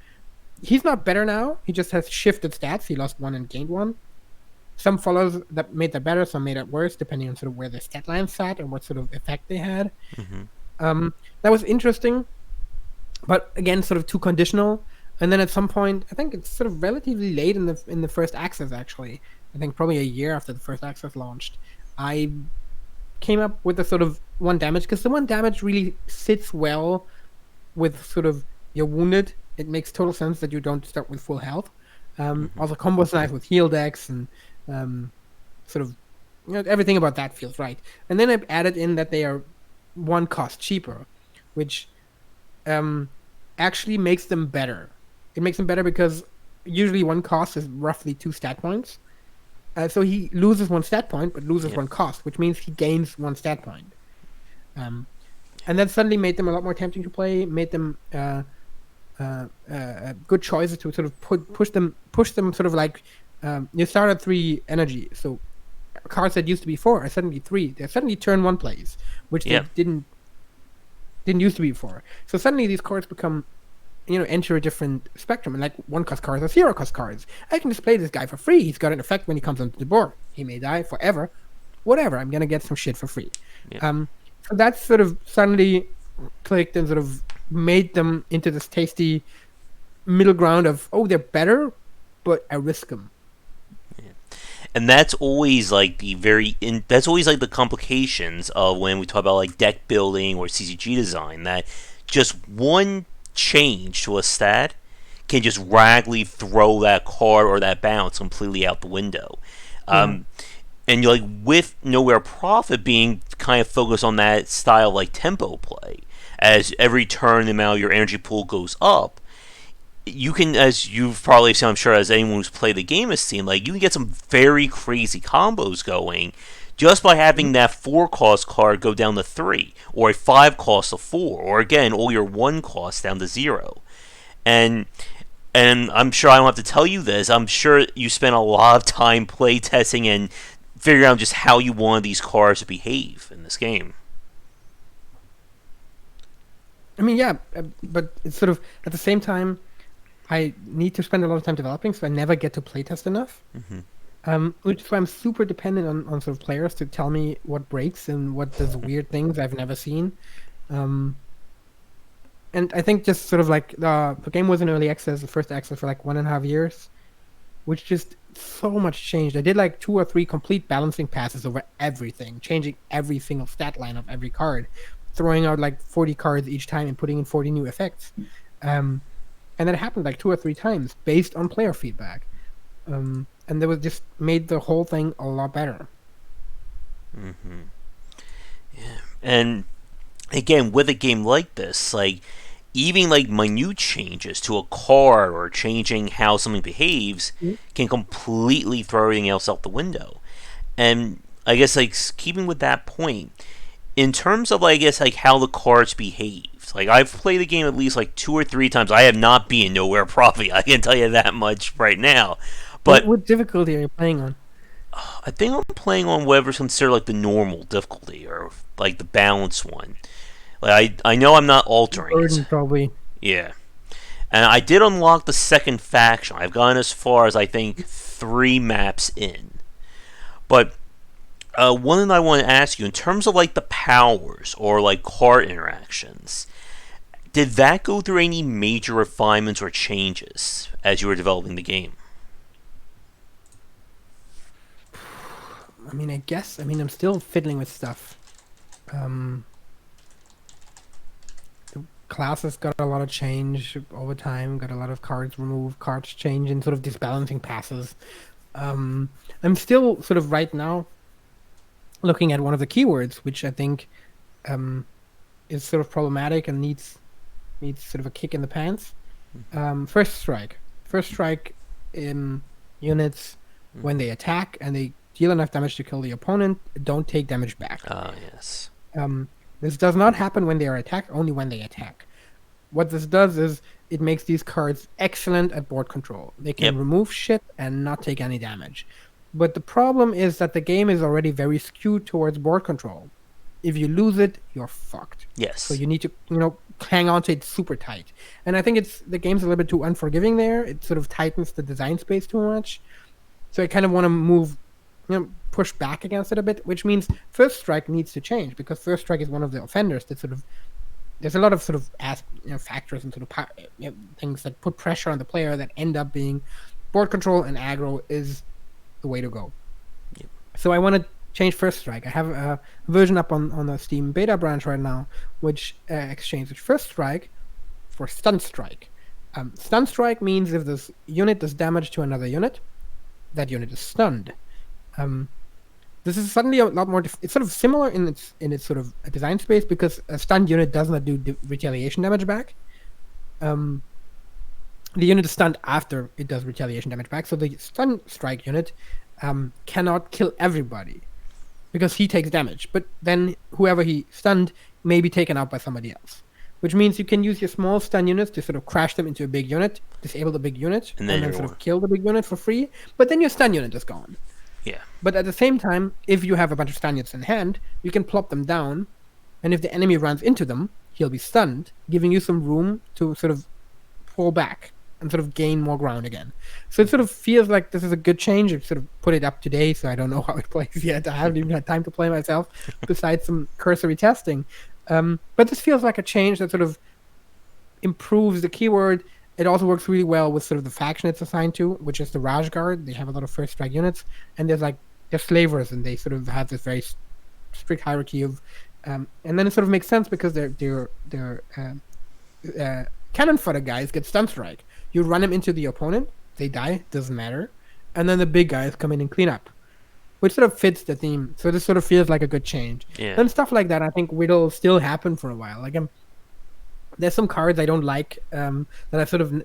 Speaker 2: He's not better now. He just has shifted stats. He lost 1 and gained 1. Some follows that made that better, some made it worse, depending on sort of where the stat line sat and what sort of effect they had.
Speaker 1: Mm-hmm.
Speaker 2: That was interesting, but again, sort of too conditional. And then at some point, I think it's sort of relatively late in the first access. Actually, I think probably a year after the first access launched, I came up with a sort of 1 damage because the 1 damage really sits well with sort of you're wounded. It makes total sense that you don't start with full health. Also, combos nice with heal decks and sort of everything about that feels right. And then I've added in that they are 1 cost cheaper, which actually makes them better. It makes them better because usually 1 cost is roughly 2 stat points. So he loses 1 stat point, but loses 1 cost, which means he gains 1 stat point. And that suddenly made them a lot more tempting to play. Made them good choices to sort of push them sort of like you start at 3 energy, so cards that used to be 4 are suddenly 3. They're suddenly turn 1 plays, which they didn't used to be before. So suddenly these cards become enter a different spectrum, and like 1 cost cards are 0 cost cards. I can just play this guy for free. He's got an effect when he comes onto the board. He may die forever. Whatever. I'm gonna get some shit for free.
Speaker 1: Yeah.
Speaker 2: So that sort of suddenly clicked and sort of made them into this tasty middle ground of they're better, but I risk them.
Speaker 1: And that's always like that's always like the complications of when we talk about like deck building or CCG design, that just one change to a stat can just radically throw that card or that bounce completely out the window. And you're like, with Nowhere Profit being kind of focused on that style like tempo play, as every turn the amount of your energy pool goes up, you can, as you've probably seen, I'm sure, as anyone who's played the game has seen, like you can get some very crazy combos going just by having that 4 cost card go down to 3, or a 5 cost to 4, or again all your 1 cost down to 0. And And I'm sure I don't have to tell you this. I'm sure you spent a lot of time play testing and figuring out just how you want these cards to behave in this game.
Speaker 2: I mean, yeah, but it's sort of at the same time, I need to spend a lot of time developing, so I never get to playtest enough.
Speaker 1: Mm-hmm.
Speaker 2: Which is why I'm super dependent on sort of players to tell me what breaks and what does weird things I've never seen. Um, and I think just sort of like the game was in early access, the first access for like 1.5 years, which just so much changed. I did like 2 or 3 complete balancing passes over everything, changing every single stat line of every card, throwing out like 40 cards each time and putting in 40 new effects. Um, and that happened like 2 or 3 times based on player feedback. And that was just made the whole thing a lot better.
Speaker 1: Mm-hmm. Yeah. And again, with a game like this, like even like minute changes to a card or changing how something behaves can completely throw everything else out the window. And I guess like keeping with that point, in terms of I guess like how the cards behaved, like I've played the game at least like 2 or 3 times. I have not been nowhere profit. I can tell you that much right now. But
Speaker 2: What difficulty are you playing on?
Speaker 1: I think I'm playing on whatever's considered like the normal difficulty or like the balanced one. Like I know I'm not altering
Speaker 2: Burden,
Speaker 1: it.
Speaker 2: probably.
Speaker 1: Yeah. And I did unlock the second faction. I've gone as far as I think 3 maps in. But one thing I want to ask you, in terms of like the powers or like card interactions, did that go through any major refinements or changes as you were developing the game?
Speaker 2: I mean, I guess. I mean, I'm still fiddling with stuff. Um, the classes got a lot of change over time. Got a lot of cards removed, cards change, and sort of disbalancing passes. I'm still sort of right now looking at one of the keywords, which I think um, is sort of problematic and needs sort of a kick in the pants. First strike. First strike in units when they attack and they deal enough damage to kill the opponent, don't take damage back.
Speaker 1: Ah, yes.
Speaker 2: This does not happen when they are attacked, only when they attack. What this does is it makes these cards excellent at board control. They can
Speaker 1: Yep.
Speaker 2: remove shit and not take any damage. But the problem is that the game is already very skewed towards board control. If you lose it, you're fucked.
Speaker 1: Yes.
Speaker 2: So you need to, hang on to it super tight. And I think the game's a little bit too unforgiving there. It sort of tightens the design space too much. So I kind of want to move, push back against it a bit, which means first strike needs to change because first strike is one of the offenders that sort of there's a lot of sort of factors and sort of things that put pressure on the player that end up being board control and aggro is the way to go.
Speaker 1: Yep.
Speaker 2: So I want to change first strike. I have a version up on the Steam beta branch right now, which exchanges first strike for stun strike. Stun strike means if this unit does damage to another unit, that unit is stunned. This is suddenly a lot more. It's sort of similar in its sort of design space because a stunned unit does not do retaliation damage back. The unit is stunned after it does retaliation damage back, so the stun strike unit cannot kill everybody because he takes damage. But then whoever he stunned may be taken out by somebody else, which means you can use your small stun units to sort of crash them into a big unit, disable the big unit, and then sort of kill the big unit for free. But then your stun unit is gone.
Speaker 1: Yeah.
Speaker 2: But at the same time, if you have a bunch of stun units in hand, you can plop them down, and if the enemy runs into them, he'll be stunned, giving you some room to sort of pull back and sort of gain more ground again. So it sort of feels like this is a good change. I've sort of put it up today, so I don't know how it plays yet. I haven't even had time to play myself, besides some cursory testing. But this feels like a change that sort of improves the keyword. It also works really well with sort of the faction it's assigned to, which is the Raj Guard. They have a lot of first strike units, and they're slavers, and they sort of have this very strict hierarchy of, and then it sort of makes sense because they're cannon fodder guys get stun strike. You run them into the opponent, they die, doesn't matter, and then the big guys come in and clean up, which sort of fits the theme. So this sort of feels like a good change.
Speaker 1: Yeah.
Speaker 2: And stuff like that, I think will still happen for a while. Like there's some cards I don't like that I sort of,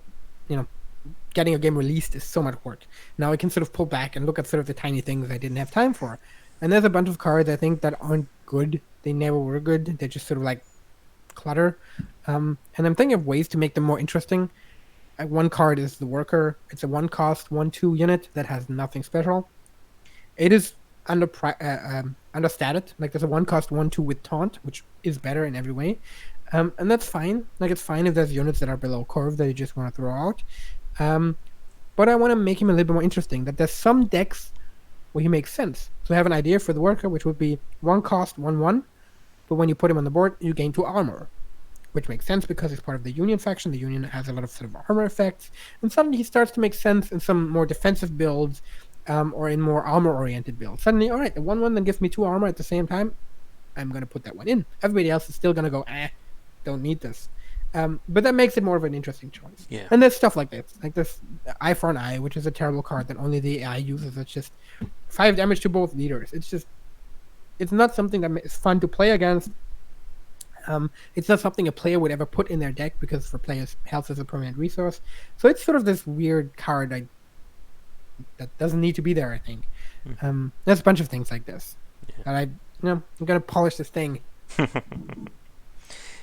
Speaker 2: getting a game released is so much work. Now I can sort of pull back and look at sort of the tiny things I didn't have time for. And there's a bunch of cards I think that aren't good. They never were good. They're just sort of like clutter. And I'm thinking of ways to make them more interesting. One card is the Worker. It's a one cost 1/2 unit that has nothing special. It is understated. Like there's a one cost 1/2 with taunt, which is better in every way, and that's fine. Like it's fine if there's units that are below curve that you just want to throw out. Um, but I want to make him a little bit more interesting. That there's some decks where he makes sense. So I have an idea for the Worker, which would be one cost 1/1, but when you put him on the board, you gain 2 armor, which makes sense because he's part of the Union faction. The Union has a lot of sort of armor effects, and suddenly he starts to make sense in some more defensive builds, or in more armor-oriented builds. Suddenly, all right, the 1/1 that gives me 2 armor at the same time, I'm gonna put that one in. Everybody else is still gonna go, don't need this. But that makes it more of an interesting choice.
Speaker 1: Yeah.
Speaker 2: And there's stuff like this Eye for an Eye, which is a terrible card that only the AI uses. It's just 5 damage to both leaders. It's not something that is fun to play against. It's not something a player would ever put in their deck because for players, health is a permanent resource. So it's sort of this weird card that doesn't need to be there, I think. There's a bunch of things like this. Yeah. I'm gonna polish this thing.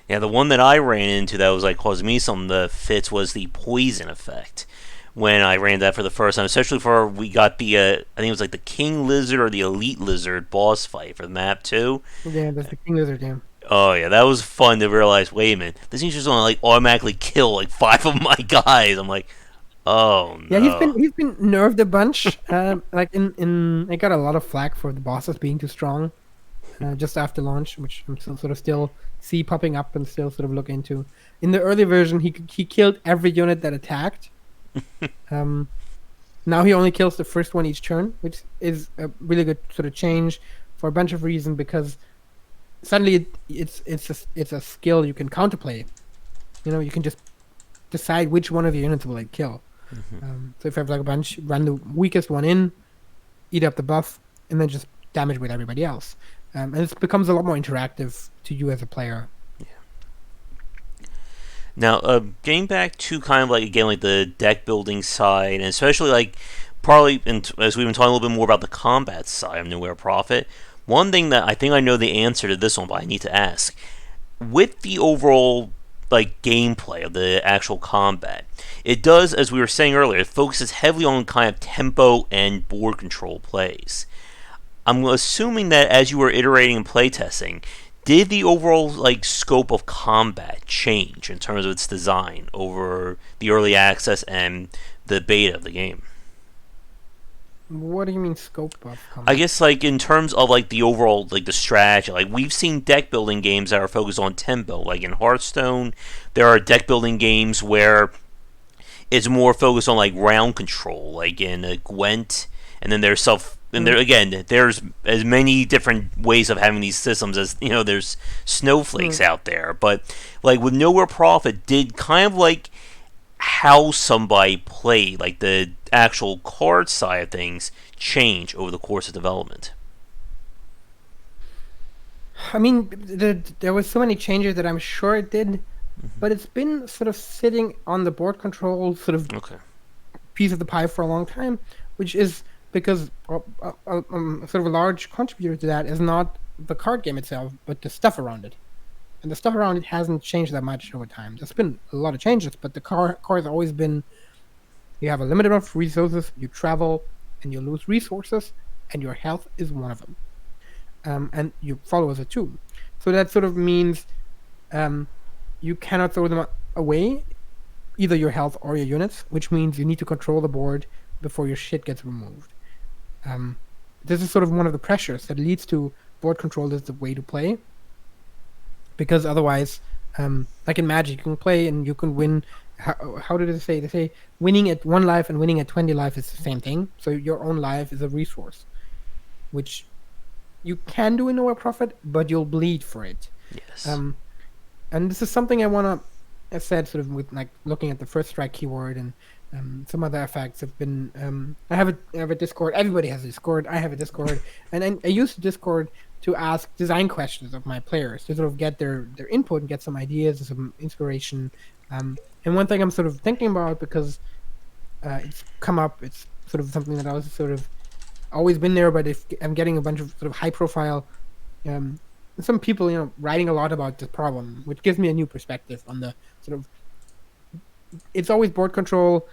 Speaker 1: Yeah, the one that I ran into that was like causing me some of the fits was the poison effect. When I ran that for the first time, especially for we got the I think it was like the King Lizard or the Elite Lizard boss fight for the map 2.
Speaker 2: Yeah, that's the King Lizard game.
Speaker 1: Oh yeah, that was fun to realize. Wait a minute, this thing's just gonna like automatically kill like 5 of my guys. I'm like, oh no.
Speaker 2: Yeah, he's been nerfed a bunch. Like in I got a lot of flack for the bosses being too strong, just after launch, which I'm still see popping up and still sort of look into. In the early version, he killed every unit that attacked. Now he only kills the first one each turn, which is a really good sort of change for a bunch of reasons because suddenly it's a skill you can counterplay. You can just decide which one of your units will it kill. So if you have like a bunch, run the weakest one in, eat up the buff, and then just damage with everybody else. And it becomes a lot more interactive to you as a player.
Speaker 1: Now, getting back to kind of like again like the deck building side, and especially like probably as we've been talking a little bit more about the combat side of New Era Prophet. One thing that I think I know the answer to this one, but I need to ask: with the overall like gameplay of the actual combat, it does, as we were saying earlier, it focuses heavily on kind of tempo and board control plays. I'm assuming that as you were iterating and playtesting, did the overall like scope of combat change in terms of its design over the early access and the beta of the game?
Speaker 2: What do you mean scope of combat?
Speaker 1: I guess like in terms of like the overall like the strategy, like we've seen deck building games that are focused on tempo. Like in Hearthstone, there are deck building games where it's more focused on like round control, like in Gwent, and then there's and there again, there's as many different ways of having these systems as there's snowflakes out there. But like with Nowhere Prophet, did kind of like how somebody played, like the actual card side of things, change over the course of development?
Speaker 2: I mean, there was so many changes that I'm sure it did, but it's been sort of sitting on the board control sort of piece of the pie for a long time, which is because sort of a large contributor to that is not the card game itself, but the stuff around it. And the stuff around it hasn't changed that much over time. There's been a lot of changes, but the car has always been, you have a limited amount of resources, you travel, and you lose resources, and your health is one of them. And your followers are too. So that sort of means you cannot throw them away, either your health or your units, which means you need to control the board before your shit gets removed. This is sort of one of the pressures that leads to board control as the way to play. Because otherwise, like in Magic, you can play and you can win. How did they say? They say winning at 1 life and winning at 20 life is the same thing. So your own life is a resource, which you can do in Nowhere Prophet, but you'll bleed for it.
Speaker 1: Yes.
Speaker 2: And this is something I want to, I said, sort of with like looking at the first strike keyword and some other effects have been. I have a Discord. Everybody has a Discord. I have a Discord, and I use Discord to ask design questions of my players to sort of get their input and get some ideas and some inspiration. And one thing I'm sort of thinking about, because it's come up, it's sort of something that I was sort of always been there, but if I'm getting a bunch of sort of high profile some people writing a lot about this problem, which gives me a new perspective on the sort of it's always board control.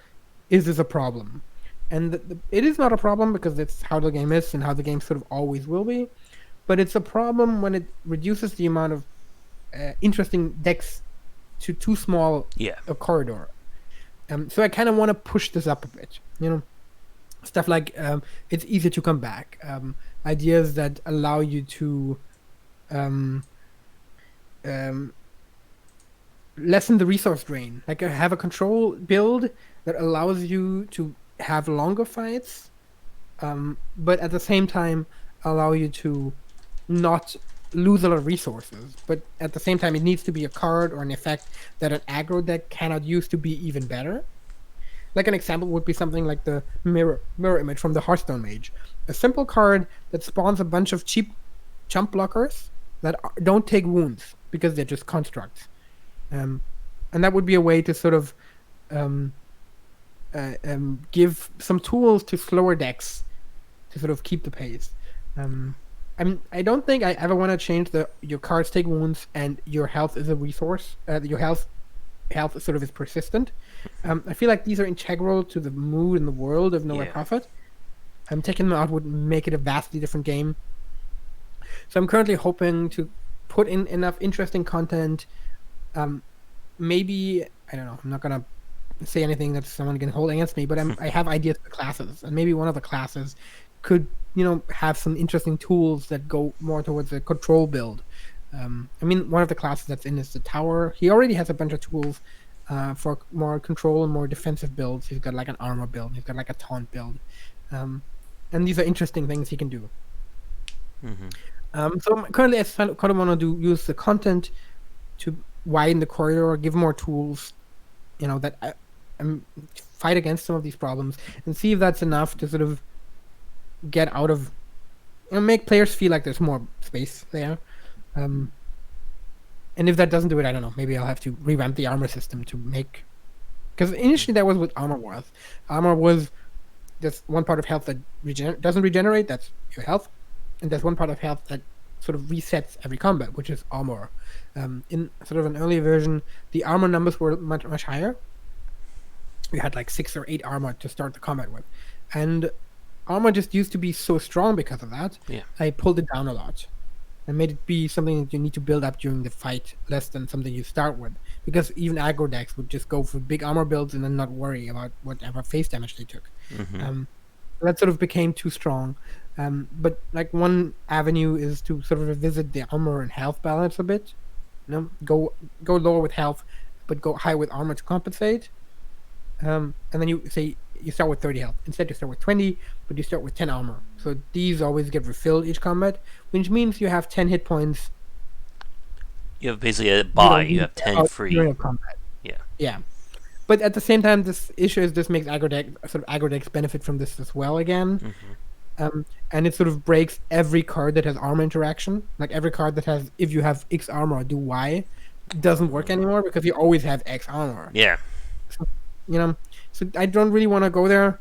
Speaker 2: Is this a problem? And it is not a problem because it's how the game is and how the game sort of always will be. But it's a problem when it reduces the amount of interesting decks to too small
Speaker 1: Yeah.
Speaker 2: a corridor. So I kind of want to push this up a bit. Stuff like it's easier to come back. Ideas that allow you to um, um, lessen the resource drain. Like have a control build that allows you to have longer fights, but at the same time allow you to not lose a lot of resources. But at the same time, it needs to be a card or an effect that an aggro deck cannot use to be even better. Like an example would be something like the mirror image from the Hearthstone Mage, a simple card that spawns a bunch of cheap jump blockers that don't take wounds because they're just constructs. And that would be a way to sort of give some tools to slower decks to sort of keep the pace. I don't think I ever want to change your cards take wounds and your health is a resource. Your health sort of is persistent. I feel like these are integral to the mood and the world of Nowhere Prophet. Taking them out would make it a vastly different game. So I'm currently hoping to put in enough interesting content. Maybe I don't know. I'm not gonna say anything that someone can hold against me, but I have ideas for classes, and maybe one of the classes could have some interesting tools that go more towards a control build. One of the classes that's in is the tower. He already has a bunch of tools for more control and more defensive builds. He's got like an armor build. He's got like a taunt build, and these are interesting things he can do. So currently, I kind of want to use the content to widen the corridor, give more tools, that I fight against some of these problems, and see if that's enough to sort of get out of, make players feel like there's more space there. And if that doesn't do it, I don't know. Maybe I'll have to revamp the armor system to make, because initially that was what armor was. Armor was just one part of health that doesn't regenerate. That's your health, and there's one part of health that sort of resets every combat, which is armor. In sort of an earlier version, the armor numbers were much higher. We had like 6 or 8 armor to start the combat with, and armor just used to be so strong because of that. I pulled it down a lot and made it be something that you need to build up during the fight, less than something you start with, because even aggro decks would just go for big armor builds and then not worry about whatever face damage they took. That sort of became too strong. But like one avenue is to sort of revisit the armor and health balance a bit. Go lower with health, but go high with armor to compensate. And then you start with 30 health. Instead, you start with 20, but you start with 10 armor. So these always get refilled each combat, which means you have 10 hit points.
Speaker 1: You have basically a buy. You have 10 free.
Speaker 2: Combat.
Speaker 1: Yeah.
Speaker 2: Yeah. But at the same time, this issue is this makes aggro decks benefit from this as well again. And it sort of breaks every card that has armor interaction. Like every card that has, if you have X armor, do Y, doesn't work anymore because you always have X armor.
Speaker 1: Yeah.
Speaker 2: So I don't really want to go there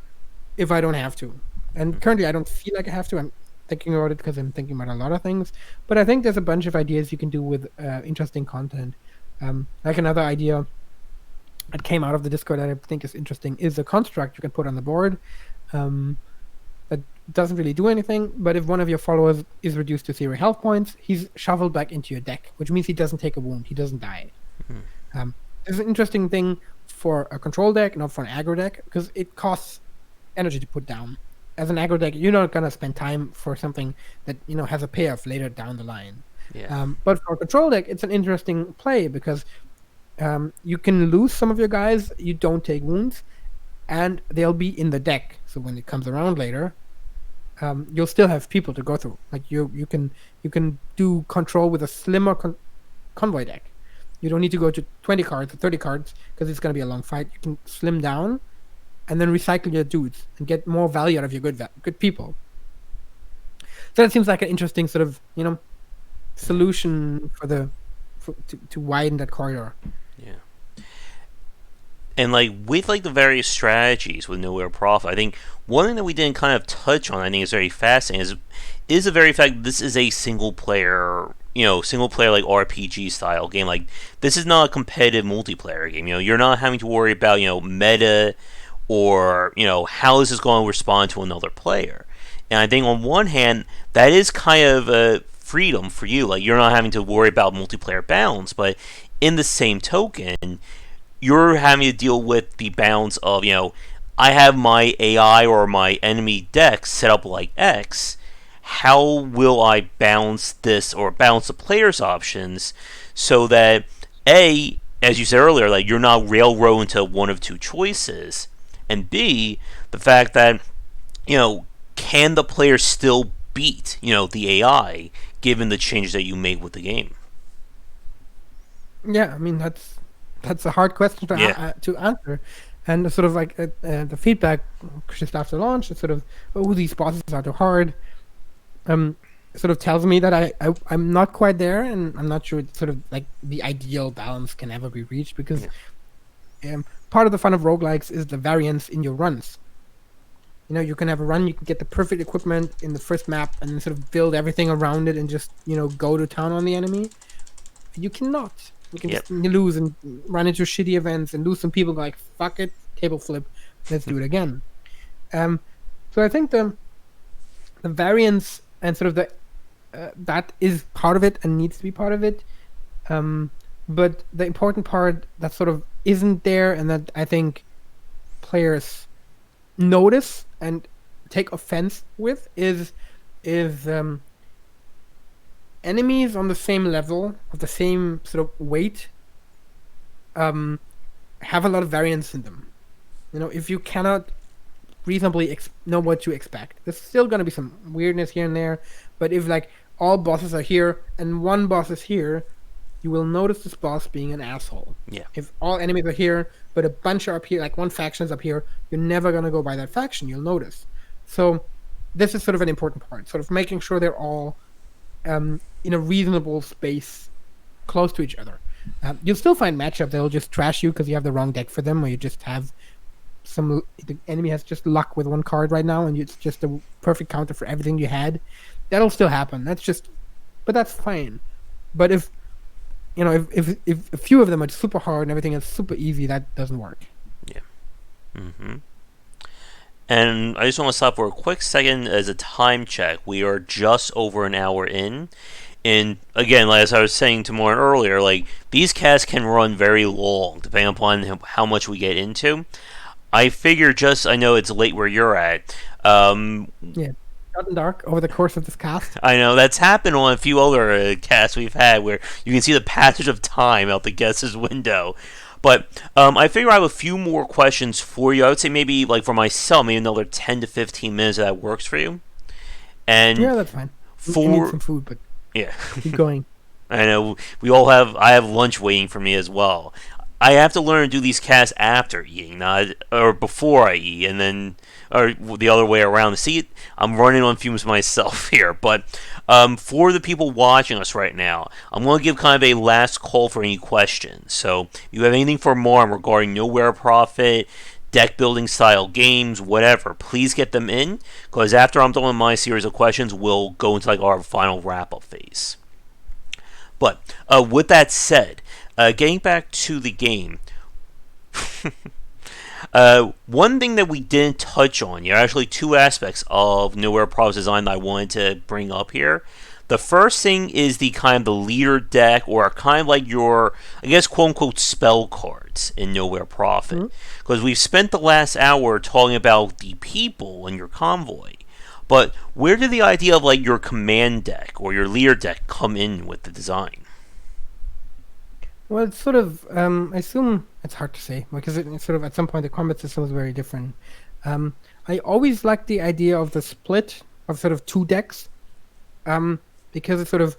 Speaker 2: if I don't have to. And currently I don't feel like I have to. I'm thinking about it because I'm thinking about a lot of things. But I think there's a bunch of ideas you can do with interesting content. Like another idea that came out of the Discord that I think is interesting is a construct you can put on the board that doesn't really do anything. But if one of your followers is reduced to 0 health points, he's shoveled back into your deck, which means he doesn't take a wound. He doesn't die. It's an interesting thing for a control deck, not for an aggro deck, because it costs energy to put down. As an aggro deck, you're not gonna spend time for something that has a payoff later down the line. But for a control deck, it's an interesting play because you can lose some of your guys, you don't take wounds, and they'll be in the deck. So when it comes around later, you'll still have people to go through. Like you can do control with a slimmer convoy deck. You don't need to go to 20 cards or 30 cards because it's going to be a long fight. You can slim down and then recycle your dudes and get more value out of your good people. So that seems like an interesting sort of, solution to widen that corridor.
Speaker 1: Yeah. And like with like the various strategies with Nowhere Profit, I think one thing that we didn't kind of touch on, I think is very fascinating, is the very fact that this is a single player, single player like RPG style game. Like this is not a competitive multiplayer game. You're not having to worry about meta or how this is going to respond to another player. And I think on one hand, that is kind of a freedom for you. Like you're not having to worry about multiplayer balance, but in the same token, you're having to deal with the bounds of, I have my AI or my enemy deck set up like X. How will I balance this or balance the player's options so that A, as you said earlier, like you're not railroading to one of two choices, and B, the fact that can the player still beat the AI given the changes that you made with the game?
Speaker 2: Yeah, I mean that's a hard question
Speaker 1: Yeah,
Speaker 2: to answer, and sort of like the feedback just after launch, it's sort of, oh, these bosses are too hard. Um, Sort of tells me that I'm not quite there, and I'm not sure it's sort of like the ideal balance can ever be reached, because
Speaker 1: yeah,
Speaker 2: part of the fun of roguelikes is the variance in your runs. You can have a run, you can get the perfect equipment in the first map and then sort of build everything around it and just go to town on the enemy. You cannot. You can
Speaker 1: yeah,
Speaker 2: just lose and run into shitty events and lose some people. Go like, fuck it, table flip, let's do it again. Um, so I think the variance and sort of the that is part of it and needs to be part of it. Um, but the important part that sort of isn't there, and that I think players notice and take offense with, is enemies on the same level of the same sort of weight um, have a lot of variance in them. If you cannot reasonably know what to expect, there's still going to be some weirdness here and there. But if like all bosses are here and one boss is here, you will notice this boss being an asshole.
Speaker 1: yeah,
Speaker 2: If all enemies are here, but a bunch are up here, like one faction is up here, you're never going to go by that faction. You'll notice. So this is sort of an important part, sort of making sure they're all in a reasonable space close to each other. You'll still find matchups that'll just trash you because you have the wrong deck for them, or you just have the enemy has just luck with one card right now, and it's just a perfect counter for everything you had. That'll still happen. But that's fine. But if if a few of them are super hard and everything is super easy, that doesn't work.
Speaker 1: yeah. hmm And I just want to stop for a quick second as a time check. We are just over an hour in. And again, like as I was saying to Morgan earlier, like these casts can run very long depending upon how much we get into. I figure I know it's late where you're at.
Speaker 2: Yeah, gotten dark over the course of this cast.
Speaker 1: I know that's happened on a few other casts we've had where you can see the passage of time out the guest's window. But I figure I have a few more questions for you. I would say maybe like for myself, maybe another 10 to 15 minutes if that works for you. And
Speaker 2: Yeah, that's fine. I need
Speaker 1: for
Speaker 2: some food, but
Speaker 1: yeah,
Speaker 2: keep going.
Speaker 1: I know I have lunch waiting for me as well. I have to learn to do these casts after eating, not or before I eat, and then or the other way around. See, I'm running on fumes myself here. But for the people watching us right now, I'm going to give kind of a last call for any questions. So, if you have anything for Marm regarding Nowhere Profit, deck building style games, whatever, please get them in. Because after I'm done with my series of questions, we'll go into like our final wrap up phase. But with that said, getting back to the game, one thing that we didn't touch on, actually two aspects of Nowhere Profit's design that I wanted to bring up here. The first thing is the kind of the leader deck, or kind of like your, I guess, quote unquote, spell cards in Nowhere Profit. Because we've spent the last hour talking about the people in your convoy. But where did the idea of like your command deck or your leader deck come in with the design?
Speaker 2: Well, it's sort of. I assume it's hard to say because it's sort of at some point the combat system is very different. I always liked the idea of the split of sort of two decks, because it's sort of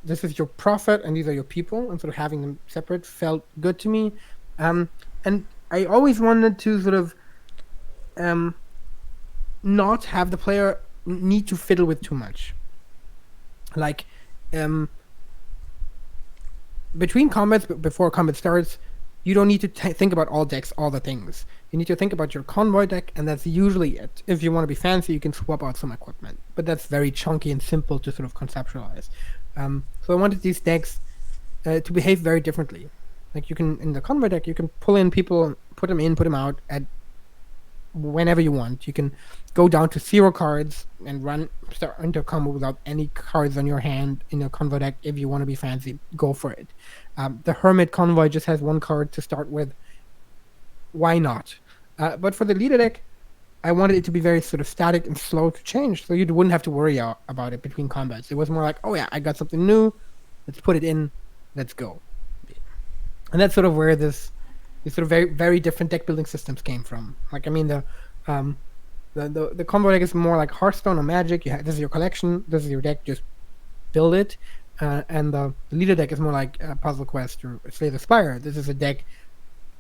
Speaker 2: this is your profit and these are your people, and sort of having them separate felt good to me. And I always wanted to sort of not have the player need to fiddle with too much. Like between combats, before combat starts, you don't need to think about all decks, all the things. You need to think about your convoy deck, and that's usually it. If you want to be fancy, you can swap out some equipment, but that's very chunky and simple to sort of conceptualize. So I wanted these decks to behave very differently. Like you can in the convoy deck, you can pull in people, put them in, put them out at whenever you want. You can go down to 0 cards and start into a combo without any cards on your hand in a convoy deck. If you want to be fancy, go for it. The Hermit convoy just has 1 card to start with. Why not? But for the leader deck, I wanted it to be very sort of static and slow to change, so you wouldn't have to worry about it between combats. It was more like, oh yeah, I got something new, let's put it in, let's go. And that's sort of where these sort of very very different deck building systems came from. Like I mean the combo deck is more like Hearthstone or Magic. This is your collection, this is your deck, just build it. And the leader deck is more like Puzzle Quest or Slay the Spire. This is a deck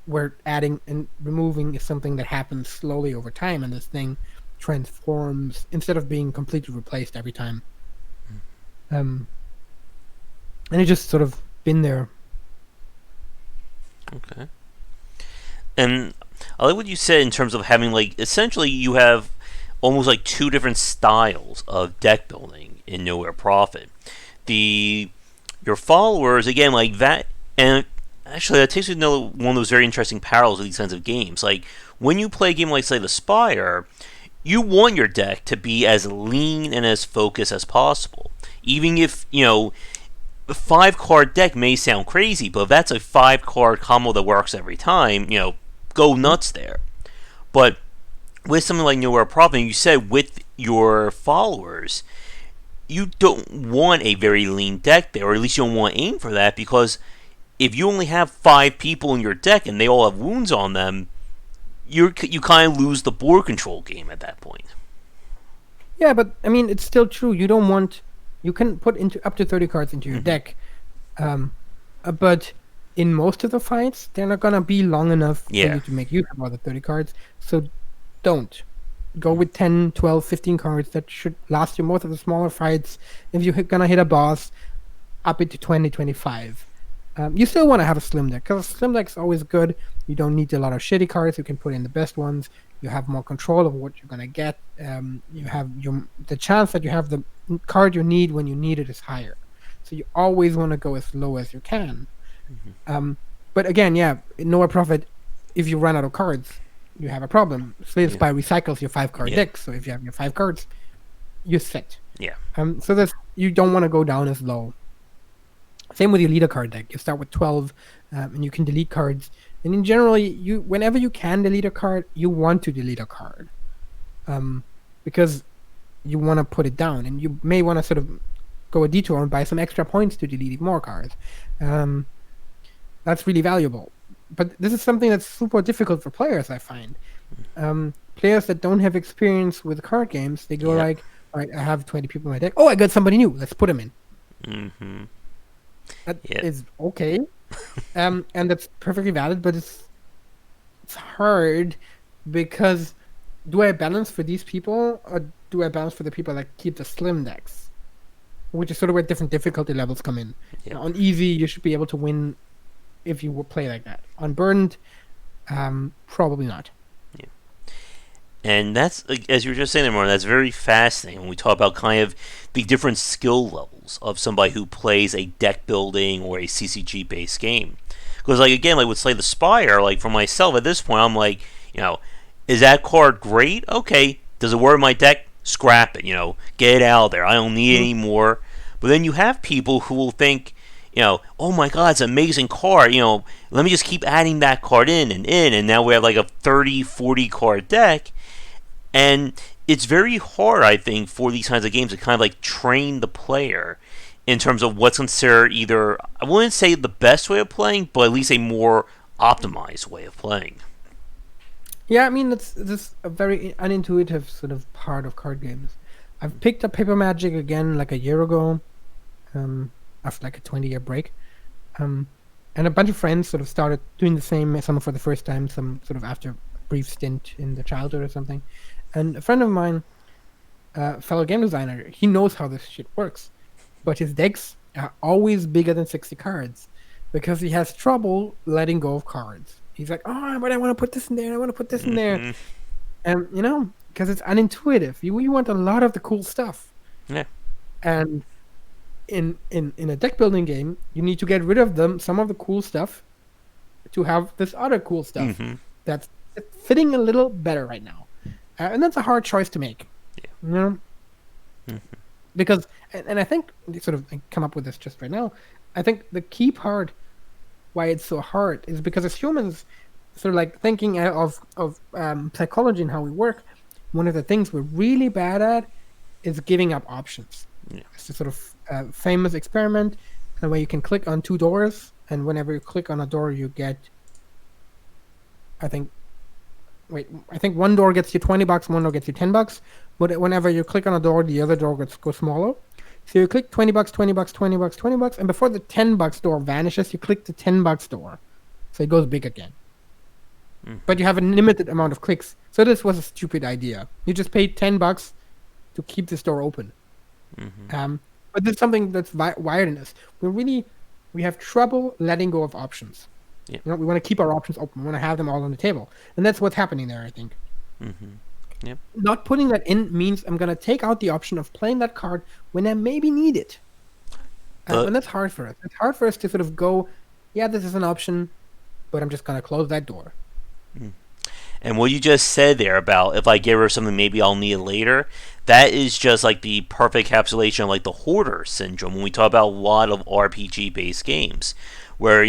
Speaker 2: where adding and removing is something that happens slowly over time, and this thing transforms instead of being completely replaced every time. And it just sort of been there.
Speaker 1: Okay. And I like what you said in terms of having, like, essentially you have almost like 2 different styles of deck building in Nowhere Profit. Your followers, again, like that, and actually that takes me to another one of those very interesting parallels of these kinds of games. Like, when you play a game like, say, The Spire, you want your deck to be as lean and as focused as possible. Even if, a 5-card deck may sound crazy, but if that's a 5-card combo that works every time, go nuts there. But with something like Nowhere Profit, you said with your followers, you don't want a very lean deck there, or at least you don't want to aim for that, because if you only have 5 people in your deck and they all have wounds on them, you kind of lose the board control game at that point.
Speaker 2: Yeah, but I mean, it's still true. You can put into up to 30 cards into your deck, but in most of the fights, they're not gonna be long enough for you to make use of all the 30 cards. So don't go with 10, 12, 15 cards. That should last you most of the smaller fights. If you're gonna hit a boss, up it to 20, 25. You still want to have a slim deck, because a slim deck's always good. You don't need a lot of shitty cards. You can put in the best ones. You have more control of what you're gonna get. You have the chance that you have the card you need when you need it is higher. So you always want to go as low as you can. But again, in Nowhere Profit, if you run out of cards, you have a problem. Slay the Spire recycles your 5-card deck. So if you have your 5 cards, you're set.
Speaker 1: Yeah.
Speaker 2: So you don't want to go down as low. Same with your leader card deck. You start with 12, and you can delete cards. And in generally, whenever you can delete a card, you want to delete a card, because you want to put it down, and you may want to sort of go a detour and buy some extra points to delete more cards. That's really valuable. But this is something that's super difficult for players, I find. Players that don't have experience with card games, they go like, all right, I have 20 people in my deck. Oh, I got somebody new. Let's put them in.
Speaker 1: Mm-hmm.
Speaker 2: That is okay. And that's perfectly valid, but it's hard, because do I balance for these people, or do I balance for the people that keep the slim decks? Which is sort of where different difficulty levels come in. On easy, you should be able to win if you play like that. On burdened, probably not.
Speaker 1: Yeah. And that's, as you were just saying there, Martin, that's very fascinating when we talk about kind of the different skill levels of somebody who plays a deck building or a CCG based game. Because, like, again, like with Slay the Spire, like for myself at this point, I'm like, is that card great? Okay. Does it work in my deck? Scrap it, get it out of there. I don't need it anymore. But then you have people who will think, oh my god, it's an amazing card. Let me just keep adding that card in, and now we have like a 30, 40 card deck. And it's very hard, I think, for these kinds of games to kind of like train the player in terms of what's considered either, I wouldn't say the best way of playing, but at least a more optimized way of playing.
Speaker 2: Yeah, I mean, that's a very unintuitive sort of part of card games. I've picked up Paper Magic again like a year ago, after like a 20-year break. And a bunch of friends sort of started doing the same, some for the first time, some sort of after a brief stint in their childhood or something. And a friend of mine, fellow game designer, he knows how this shit works. But his decks are always bigger than 60 cards. because he has trouble letting go of cards. He's like, oh, but I want to put this in there. I want to put this in there,
Speaker 1: Mm-hmm.
Speaker 2: and because it's unintuitive. You want a lot of the cool stuff,
Speaker 1: Yeah.
Speaker 2: and in a deck building game, you need to get rid of some of the cool stuff to have this other cool stuff
Speaker 1: Mm-hmm.
Speaker 2: that's fitting a little better right now, and that's a hard choice to make.
Speaker 1: Yeah.
Speaker 2: You know,
Speaker 1: Mm-hmm.
Speaker 2: because and I think sort of I come up with this just right now. I think the key part why it's so hard is because as humans, sort of like thinking of psychology and how we work, one of the things we're really bad at is giving up options.
Speaker 1: Yeah.
Speaker 2: It's a sort of famous experiment where you can click on two doors, and whenever you click on a door, you get, I think, I think one door gets you $20, one door gets you $10. But whenever you click on a door, the other door goes smaller. So you click $20, $20, $20, $20, and before the $10 door vanishes, you click the $10 door, so it goes big again. But you have a limited amount of clicks. So this was a stupid idea. You just paid $10 to keep this door open.
Speaker 1: Mm-hmm.
Speaker 2: But there's something that's wired in us. We have trouble letting go of options.
Speaker 1: Yeah.
Speaker 2: We want to keep our options open. We want to have them all on the table, and that's what's happening there, I think.
Speaker 1: Mm-hmm. Yep.
Speaker 2: Not putting that in means I'm gonna take out the option of playing that card when I maybe need it, and that's hard for us. It's hard for us to sort of go, yeah, this is an option, but I'm just gonna close that door.
Speaker 1: And what you just said there about if I get rid of something, maybe I'll need it later, that is just like the perfect encapsulation of like the hoarder syndrome when we talk about a lot of RPG based games. Where,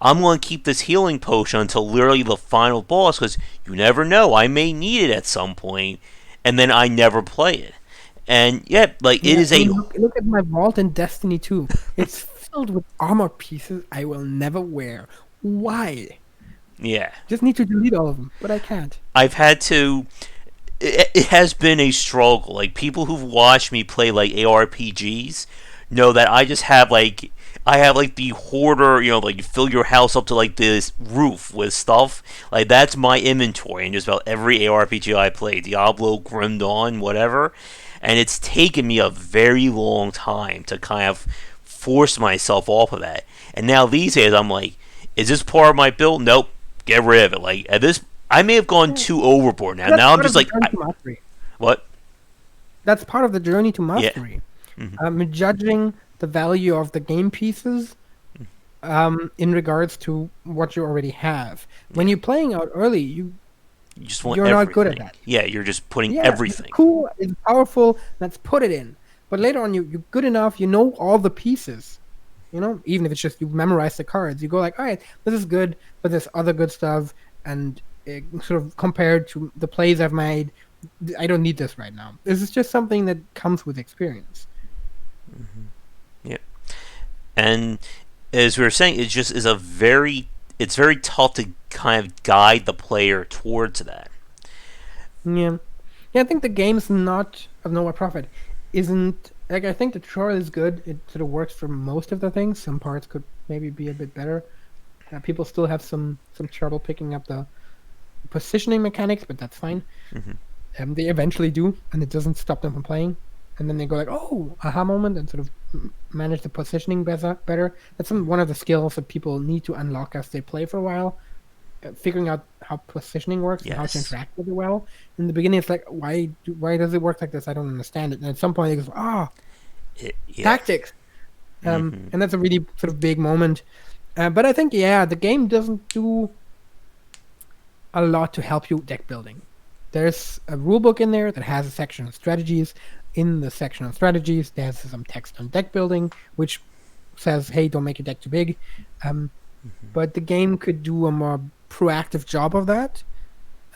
Speaker 1: I'm going to keep this healing potion until literally the final boss because you never know, I may need it at some point, and then I never play it. And yeah, like it is
Speaker 2: I mean, look at my vault in Destiny 2. It's filled with armor pieces I will never wear. Why?
Speaker 1: Yeah.
Speaker 2: Just need to delete all of them, but I can't.
Speaker 1: I've had to. It has been a struggle. Like people who've watched me play like ARPGs know that I just have like the hoarder, like you fill your house up to like this roof with stuff. Like that's my inventory in just about every ARPG I play, Diablo, Grim Dawn, whatever. And it's taken me a very long time to kind of force myself off of that. And now these days I'm like, is this part of my build? Nope. Get rid of it. Like at this, I may have gone too overboard now. Now I'm just like, what?
Speaker 2: That's part of the journey to mastery.
Speaker 1: Yeah. Mm-hmm.
Speaker 2: Judging the value of the game pieces in regards to what you already have. When you're playing out early, you're
Speaker 1: everything.
Speaker 2: not good at that.
Speaker 1: Yeah, you're just putting everything.
Speaker 2: It's cool, it's powerful, let's put it in. But later on, you're good enough, you know all the pieces. Even if it's just you memorize the cards, you go like, all right, this is good, but there's other good stuff, and sort of compared to the plays I've made, I don't need this right now. This is just something that comes with experience.
Speaker 1: Mm-hmm. Yeah, and as we were saying, it just is it's very tough to kind of guide the player towards that.
Speaker 2: Yeah, I think the game's not of no profit isn't like I think the tutorial is good. It sort of works for most of the things. Some parts could maybe be a bit better. People still have some trouble picking up the positioning mechanics, but that's fine.
Speaker 1: Mm-hmm.
Speaker 2: They eventually do, and it doesn't stop them from playing. And then they go like, "Oh, aha moment," and sort of manage the positioning better. That's one of the skills that people need to unlock as they play for a while. Figuring out how positioning works and how to interact with it well. In the beginning, it's like, why does it work like this? I don't understand it. And at some point, it goes, tactics. And that's a really sort of big moment. But I think, the game doesn't do a lot to help you deck building. There's a rulebook in there that has a section on strategies. In the section on strategies, there's some text on deck building, which says, hey, don't make your deck too big. But the game could do a more proactive job of that.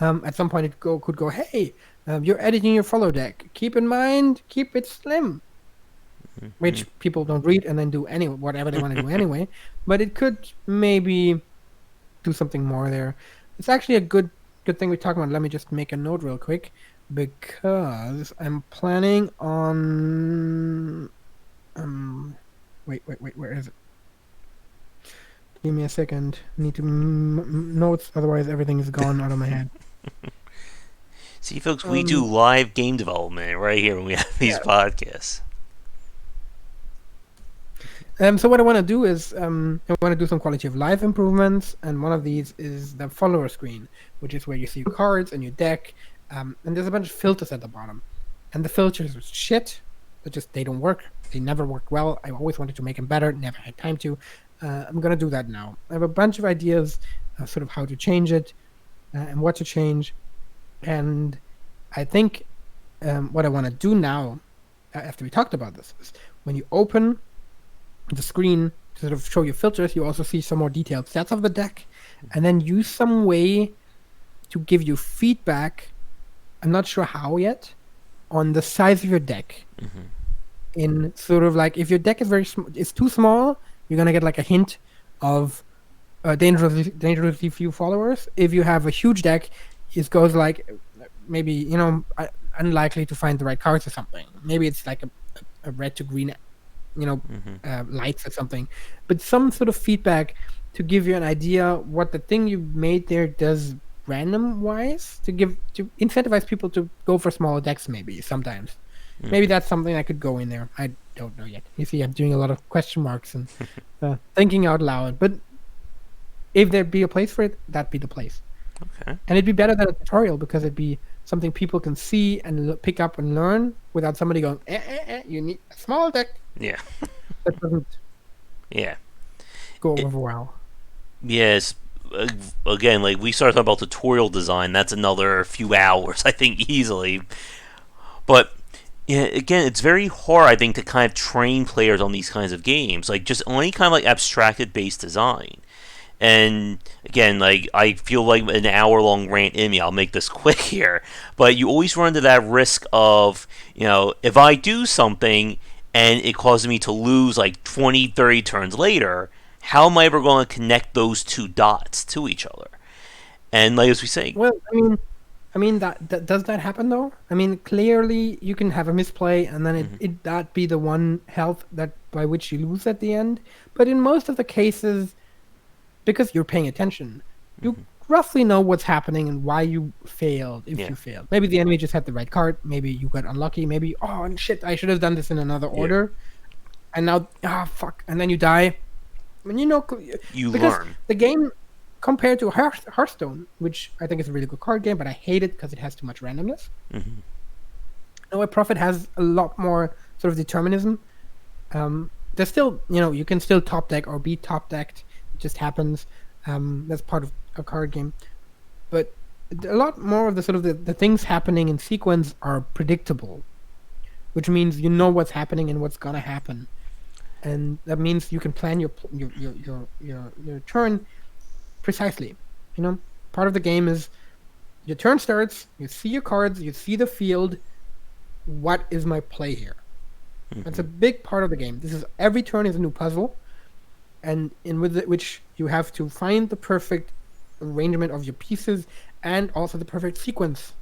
Speaker 2: At some point, it could go, hey, you're editing your follow deck. Keep in mind, keep it slim. Which people don't read and then do whatever they want to do anyway. But it could maybe do something more there. It's actually a good thing we're talking about. Let me just make a note real quick, because I'm planning on wait, where is it? Give me a second. Need to notes, otherwise everything is gone out of my head.
Speaker 1: See, folks, we do live game development right here when we have these podcasts.
Speaker 2: So what I want to do is I want to do some quality of life improvements, and one of these is the follower screen, which is where you see your cards and your deck, and there's a bunch of filters at the bottom, and the filters are shit. They don't work. They never worked well. I always wanted to make them better, never had time to. I'm gonna do that now. I have a bunch of ideas, sort of how to change it and what to change, and I think what I want to do now, after we talked about this, is when you open the screen to sort of show you filters, you also see some more detailed stats of the deck, and then use some way to give you feedback. I'm not sure how yet on the size of your deck.
Speaker 1: Hmm.
Speaker 2: In sort of like if your deck is it's too small, you're gonna get like a hint of dangerously few followers. If you have a huge deck, it goes like maybe unlikely to find the right cards or something. Maybe it's like a red to green
Speaker 1: Hmm.
Speaker 2: lights or something, but some sort of feedback to give you an idea what the thing you made there does random wise to incentivize people to go for smaller decks. Maybe sometimes, maybe
Speaker 1: Hmm.
Speaker 2: that's something I could go in there. I don't know yet. You see, I'm doing a lot of question marks and thinking out loud. But if there'd be a place for it, that'd be the place,
Speaker 1: Okay.
Speaker 2: and it'd be better than a tutorial because it'd be something people can see and pick up and learn without somebody going, you need a small deck.
Speaker 1: Yeah.
Speaker 2: That doesn't
Speaker 1: Yeah.
Speaker 2: go
Speaker 1: It,
Speaker 2: over well.
Speaker 1: yes. uh, Again, like we started talking about tutorial design. That's another few hours, I think, easily. But yeah, again, it's very hard, I think, to kind of train players on these kinds of games. Like just any kind of like abstracted based design. And again, like I feel like an hour long rant in me. I'll make this quick here, but you always run into that risk of if I do something and it causes me to lose like 20, 30 turns later, how am I ever going to connect those two dots to each other? And like as we say,
Speaker 2: Well, I mean that does that happen though? I mean, clearly you can have a misplay and then
Speaker 1: mhm,
Speaker 2: it that be the one health that by which you lose at the end. But in most of the cases, because you're paying attention, you
Speaker 1: mhm,
Speaker 2: roughly know what's happening and why you failed if
Speaker 1: yeah,
Speaker 2: you failed. Maybe the enemy just had the right card. Maybe you got unlucky. Maybe and shit, I should have done this in another
Speaker 1: yeah,
Speaker 2: order. And now fuck, and then you die. And
Speaker 1: you
Speaker 2: because
Speaker 1: learn.
Speaker 2: the game compared to Hearthstone, which I think is a really good card game, but I hate it because it has too much randomness.
Speaker 1: Hmm.
Speaker 2: No, a Prophet has a lot more sort of determinism. There's still, you can still top deck or be top decked. It just happens. That's part of a card game. But a lot more of the sort of the things happening in sequence are predictable, which means you know what's happening and what's gonna happen, and that means you can plan your turn precisely. You know, part of the game is your turn starts, you see your cards, you see the field. What is my play here? That's a
Speaker 1: Hmm.
Speaker 2: big part of the game. This is every turn is a new puzzle, and in with which you have to find the perfect arrangement of your pieces and also the perfect sequence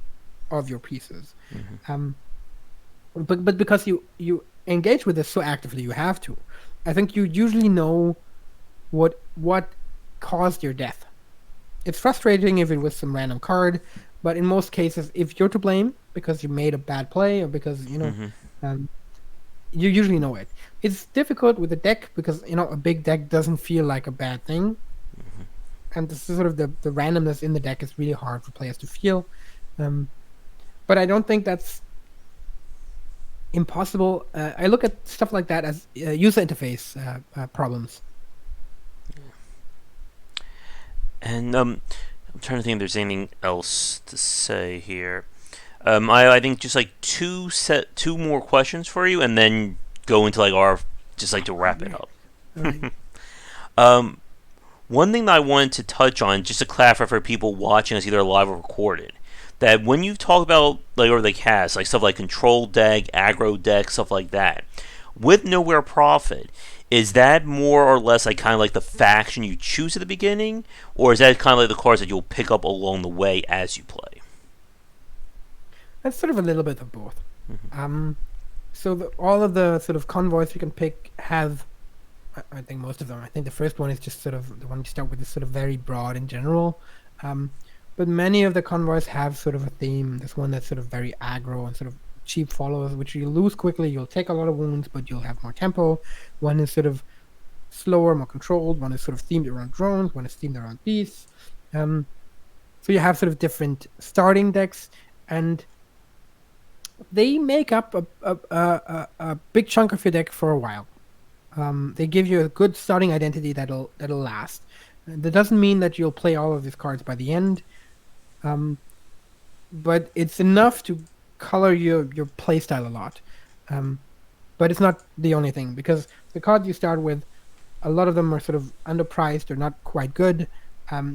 Speaker 2: of your pieces.
Speaker 1: Hmm.
Speaker 2: Um, but because you engage with this so actively, you have to. I think you usually know what caused your death. It's frustrating if it was some random card, but in most cases, if you're to blame because you made a bad play or because
Speaker 1: Hmm.
Speaker 2: um, you usually know it. It's difficult with a deck because a big deck doesn't feel like a bad thing, and this is sort of the randomness in the deck is really hard for players to feel. Um, but I don't think that's impossible. I look at stuff like that as user interface problems.
Speaker 1: And I'm trying to think if there's anything else to say here. I think just like two more questions for you, and then go into like our just like to wrap it
Speaker 2: Right.
Speaker 1: up.
Speaker 2: All right.
Speaker 1: Um, One thing that I wanted to touch on, just to clarify for people watching us either live or recorded, that when you talk about like or the cast, like stuff like control deck, aggro deck, stuff like that, with Nowhere Profit, is that more or less like kind of like the faction you choose at the beginning, or is that kind of like the cards that you'll pick up along the way as you play?
Speaker 2: That's sort of a little bit of both.
Speaker 1: Hmm.
Speaker 2: Um, so all of the sort of convoys you can pick have, I think most of them. I think the first one is just sort of the one you start with is sort of very broad in general. Um, but many of the convoys have sort of a theme. There's one that's sort of very aggro and sort of cheap followers, which you lose quickly. You'll take a lot of wounds, but you'll have more tempo. One is sort of slower, more controlled. One is sort of themed around drones. One is themed around beasts. Um, so you have sort of different starting decks, and they make up a big chunk of your deck for a while. They give you a good starting identity that'll last. That doesn't mean that you'll play all of these cards by the end, um, but it's enough to color your playstyle a lot. Um, but it's not the only thing, because the cards you start with, a lot of them are sort of underpriced or not quite good.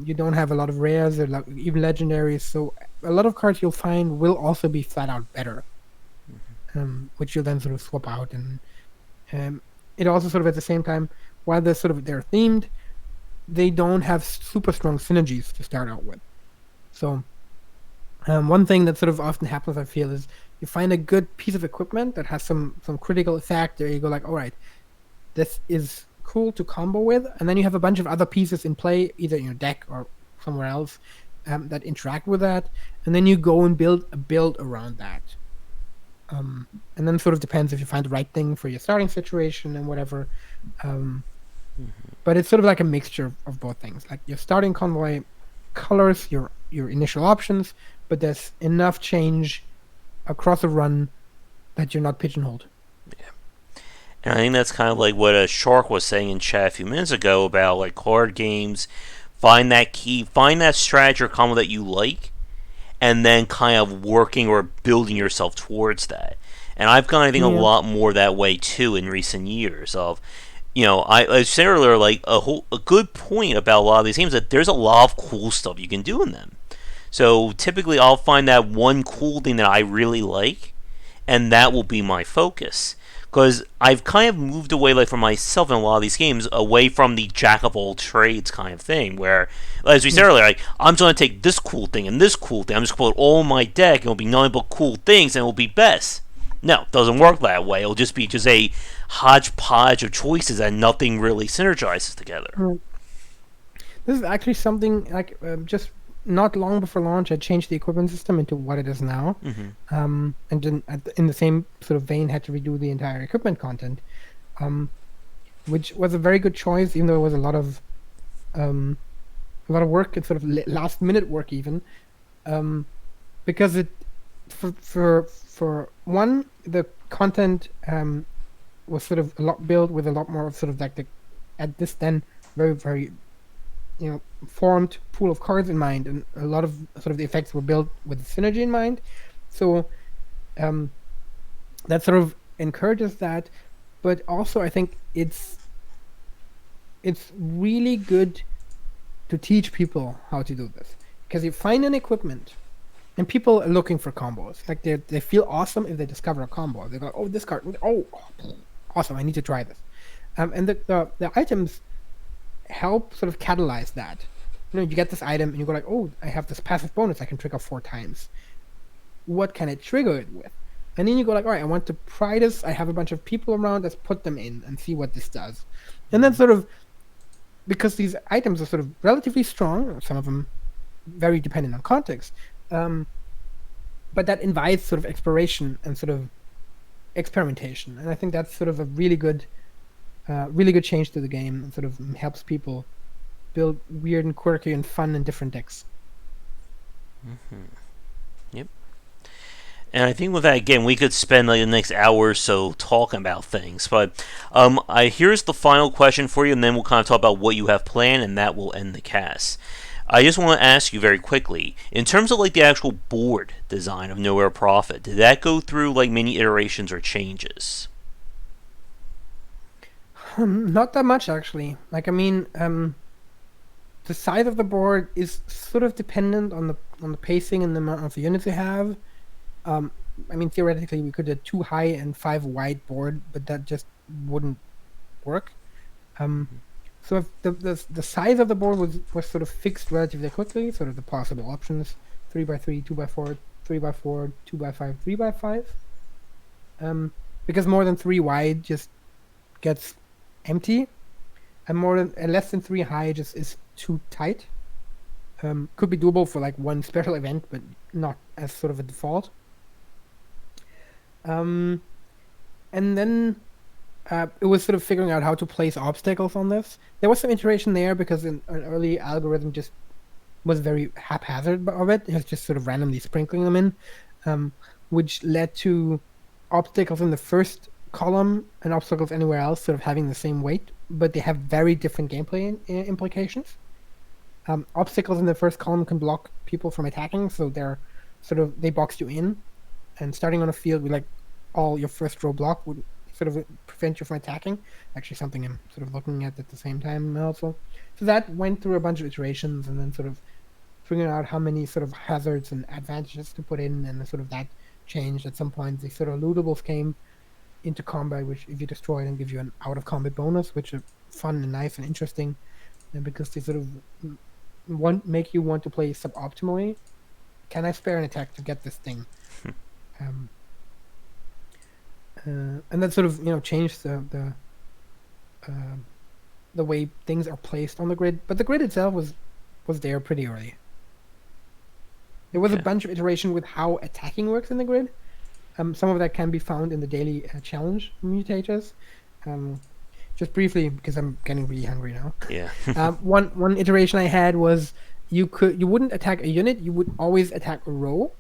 Speaker 2: You don't have a lot of rares or even legendaries, so a lot of cards you'll find will also be flat out better, which you'll then sort of swap out. And it also sort of at the same time, while they're themed, they don't have super strong synergies to start out with. So one thing that sort of often happens, I feel, is you find a good piece of equipment that has some critical effect, or you go like, all right, this is cool to combo with, and then you have a bunch of other pieces in play, either in your deck or somewhere else, that interact with that, and then you go and build a build around that. And then sort of depends if you find the right thing for your starting situation and whatever. But it's sort of like a mixture of both things. Like your starting convoy colors your initial options, but there's enough change across a run that you're not pigeonholed.
Speaker 1: And I think that's kind of like what a Shark was saying in chat a few minutes ago about like card games. Find that key, find that strategy or combo that you like, and then kind of working or building yourself towards that. And I've gone, I think, a lot more that way too in recent years. Of, I said earlier, like a good point about a lot of these games, that there's a lot of cool stuff you can do in them. So typically, I'll find that one cool thing that I really like, and that will be my focus. Because I've kind of moved away, like, from myself in a lot of these games, away from the jack of all trades kind of thing, where, as we said earlier, like, I'm just going to take this cool thing and this cool thing, I'm just going to put it all in my deck, and it'll be nothing but cool things, and it'll be best. No, it doesn't work that way. It'll just be a hodgepodge of choices, and nothing really synergizes together.
Speaker 2: This is actually something like just not long before launch, I changed the equipment system into what it is now, and then in the same sort of vein, had to redo the entire equipment content, which was a very good choice, even though it was a lot of work and sort of last minute work even, because it for one, the content was sort of a lot built with a lot more of sort of like at this then very very formed pool of cards in mind, and a lot of sort of the effects were built with synergy in mind. So that sort of encourages that, but also I think it's really good to teach people how to do this, because you find an equipment and people are looking for combos. Like they feel awesome if they discover a combo. They go, oh, this card, oh, awesome, I need to try this. And the items help sort of catalyze that. You get this item and you go like, oh, I have this passive bonus I can trigger 4 times. What can I trigger it with? And then you go like, all right, I want to try this. I have a bunch of people around. Let's put them in and see what this does. And then sort of, because these items are sort of relatively strong, some of them very dependent on context, but that invites sort of exploration and sort of experimentation. And I think that's sort of a really good change to the game, and sort of helps people build weird and quirky and fun and different decks.
Speaker 1: Yep. And I think with that, again, we could spend like the next hour or so talking about things. But here's the final question for you, and then we'll kind of talk about what you have planned, and that will end the cast. I just want to ask you very quickly, in terms of like the actual board design of Nowhere Profit, did that go through like many iterations or changes?
Speaker 2: Not that much, actually. Like, I mean, the size of the board is sort of dependent on the pacing and the amount of units you have. I mean, theoretically, we could do 2 high and 5 wide board, but that just wouldn't work. So if the size of the board was sort of fixed relatively quickly, sort of the possible options: 3x3, 2x4, 3x4, 2x5, 3x5. Because more than 3 wide just gets empty, and less than 3 high just is too tight. Could be doable for like one special event, but not as sort of a default. And then It was sort of figuring out how to place obstacles on this. There was some iteration there because an early algorithm just was very haphazard of it. It was just sort of randomly sprinkling them in, um, which led to obstacles in the first column and obstacles anywhere else sort of having the same weight, but they have very different gameplay implications. Obstacles in the first column can block people from attacking, so they box you in, and starting on a field with like all your first row block would sort of prevent you from attacking. Actually, something I'm sort of looking at the same time also. So that went through a bunch of iterations, and then sort of figuring out how many sort of hazards and advantages to put in, and sort of that changed at some point. The sort of lootables came into combat, which if you destroy them give you an out of combat bonus, which are fun and nice and interesting, and because they sort of make you want to play suboptimally. Can I spare an attack to get this thing? Um, and that sort of changed the way things are placed on the grid. But the grid itself was there pretty early. There was a
Speaker 1: Okay.
Speaker 2: bunch of iteration with how attacking works in the grid. Some of that can be found in the daily challenge mutators. Just briefly, because I'm getting really hungry now.
Speaker 1: Yeah.
Speaker 2: One iteration I had was you wouldn't attack a unit, you would always attack a row,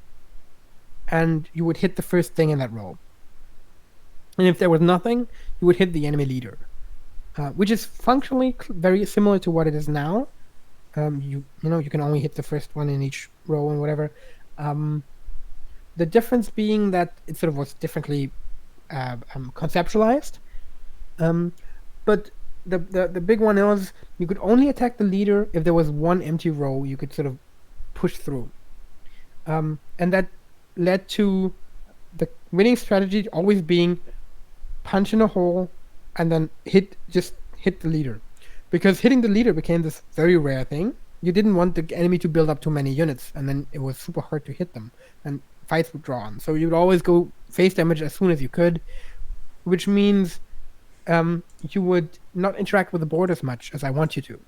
Speaker 2: and you would hit the first thing in that row. And if there was nothing, you would hit the enemy leader, which is functionally very similar to what it is now. You can only hit the first one in each row and whatever. The difference being that it sort of was differently conceptualized. But the big one is you could only attack the leader if there was one empty row you could sort of push through. And that led to the winning strategy always being punch in a hole and then hit the leader. Because hitting the leader became this very rare thing. You didn't want the enemy to build up too many units, and then it was super hard to hit them, and fights would draw on. So you would always go face damage as soon as you could, which means you would not interact with the board as much as I want you to.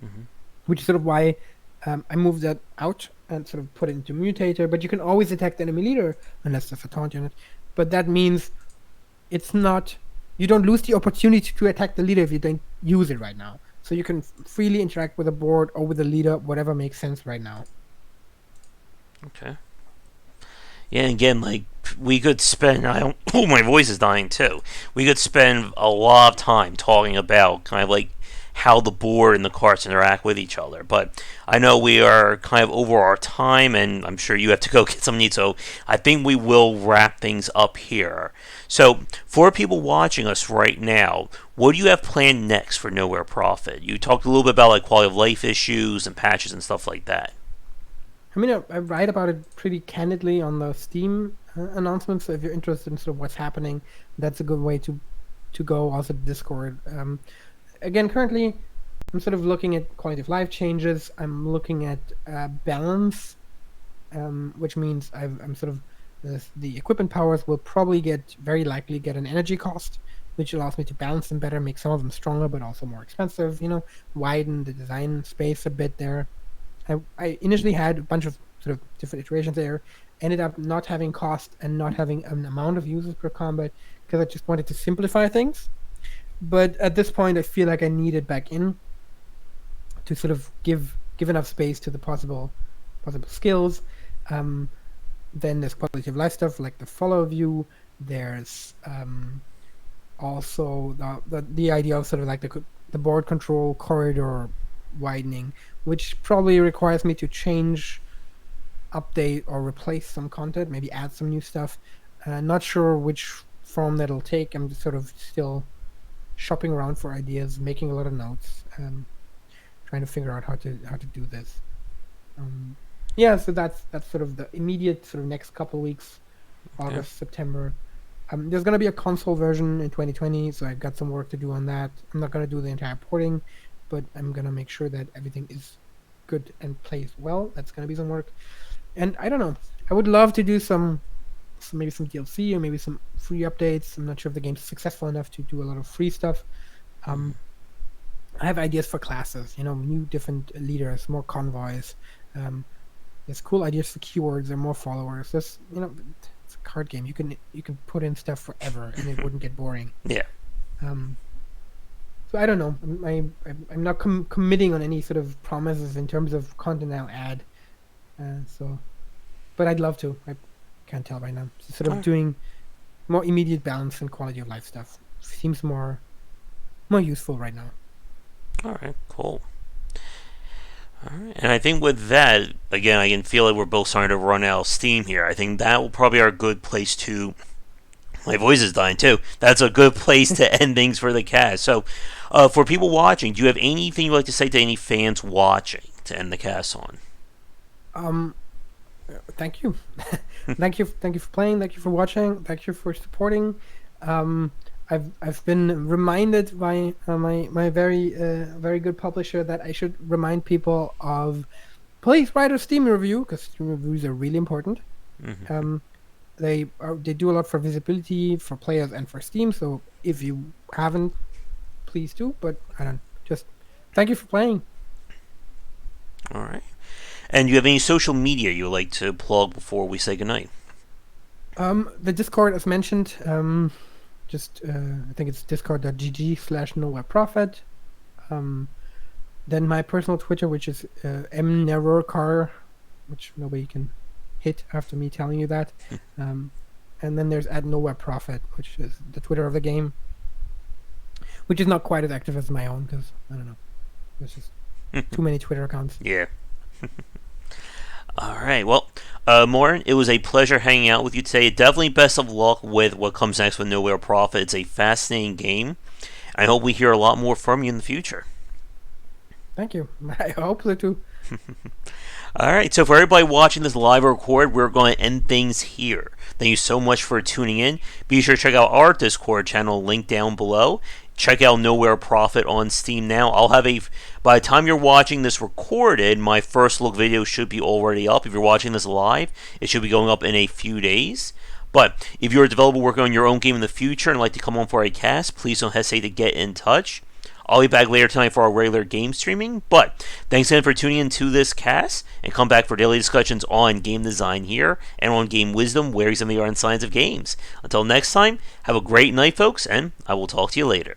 Speaker 1: Mhm.
Speaker 2: Which is sort of why I moved that out and sort of put it into mutator. But you can always attack the enemy leader unless there's a taunt unit. But that means it's not. You don't lose the opportunity to attack the leader if you don't use it right now. So you can freely interact with the board or with the leader, whatever makes sense right now.
Speaker 1: Okay. Yeah, and again, like we could spend. I don't. Oh, my voice is dying too. We could spend a lot of time talking about kind of like how the board and the cards interact with each other. But I know we are kind of over our time, and I'm sure you have to go get some needs. So I think we will wrap things up here. So for people watching us right now, what do you have planned next for Nowhere Profit? You talked a little bit about like quality of life issues and patches and stuff like that.
Speaker 2: I mean, I write about it pretty candidly on the Steam announcements. So if you're interested in sort of what's happening, that's a good way to go. Also, Discord. Again, currently, I'm sort of looking at quality of life changes. I'm looking at balance, which means I'm sort of the equipment powers will probably very likely get an energy cost, which allows me to balance them better, make some of them stronger, but also more expensive. Widen the design space a bit there. I initially had a bunch of sort of different iterations there, ended up not having cost and not having an amount of users per combat because I just wanted to simplify things. But at this point, I feel like I need it back in to sort of give enough space to the possible skills. Then there's quality of life stuff like the follow view. There's also the idea of sort of like the board control corridor widening, which probably requires me to change, update, or replace some content, maybe add some new stuff. Not sure which form that'll take. I'm just sort of still shopping around for ideas, making a lot of notes, trying to figure out how to do this. Yeah, so that's sort of the immediate sort of next couple of weeks, August, September. There's gonna be a console version in 2020, so I've got some work to do on that. I'm not gonna do the entire porting, but I'm gonna make sure that everything is good and plays well. That's gonna be some work, and I don't know. I would love to do maybe some DLC or maybe some free updates. I'm not sure if the game's successful enough to do a lot of free stuff. I have ideas for classes, new different leaders, more convoys. There's cool ideas for keywords and more followers. It's a card game. You can put in stuff forever and it wouldn't get boring.
Speaker 1: Yeah.
Speaker 2: Um, so I don't know. I'm not committing on any sort of promises in terms of content I'll add. So, but I'd love to. I can't tell right now. So sort
Speaker 1: All
Speaker 2: of
Speaker 1: right.
Speaker 2: doing more immediate balance and quality of life stuff seems more useful right now.
Speaker 1: All right. Cool. All right. And I think with that, again, I can feel like we're both starting to run out of steam here. I think that will probably be a good place to. My voice is dying too. That's a good place to end things for the cast. So, for people watching, do you have anything you'd like to say to any fans watching to end the cast on?
Speaker 2: Um, Thank you, thank you for playing. Thank you for watching. Thank you for supporting. Um, I've been reminded by my very good publisher that I should remind people of please write a Steam review because Steam reviews are really important.
Speaker 1: Mm-hmm.
Speaker 2: Um, they do a lot for visibility for players and for Steam. So if you haven't, please do. But I don't just thank you for playing.
Speaker 1: All right. And do you have any social media you would like to plug before we say goodnight?
Speaker 2: The Discord, as mentioned, just I think it's discord.gg/nowhereprofit. Um, then my personal Twitter, which is Nerurkar, which nobody can hit after me telling you that. Um, and then there's @nowhereprofit, which is the Twitter of the game, which is not quite as active as my own because I don't know, there's just too many Twitter accounts.
Speaker 1: Yeah. All right. Well, Morton, it was a pleasure hanging out with you today. Definitely best of luck with what comes next with Nowhere Profit. It's a fascinating game. I hope we hear a lot more from you in the future.
Speaker 2: Thank you. I hope so too.
Speaker 1: All right. So for everybody watching this live record, we're going to end things here. Thank you so much for tuning in. Be sure to check out our Discord channel, link down below. Check out Nowhere Profit on Steam now. By the time you're watching this recorded, my first look video should be already up. If you're watching this live, it should be going up in a few days. But if you're a developer working on your own game in the future and like to come on for a cast, please don't hesitate to get in touch. I'll be back later tonight for our regular game streaming. But thanks again for tuning in to this cast, and come back for daily discussions on game design here and on game wisdom, where some of the art and science of games. Until next time, have a great night, folks, and I will talk to you later.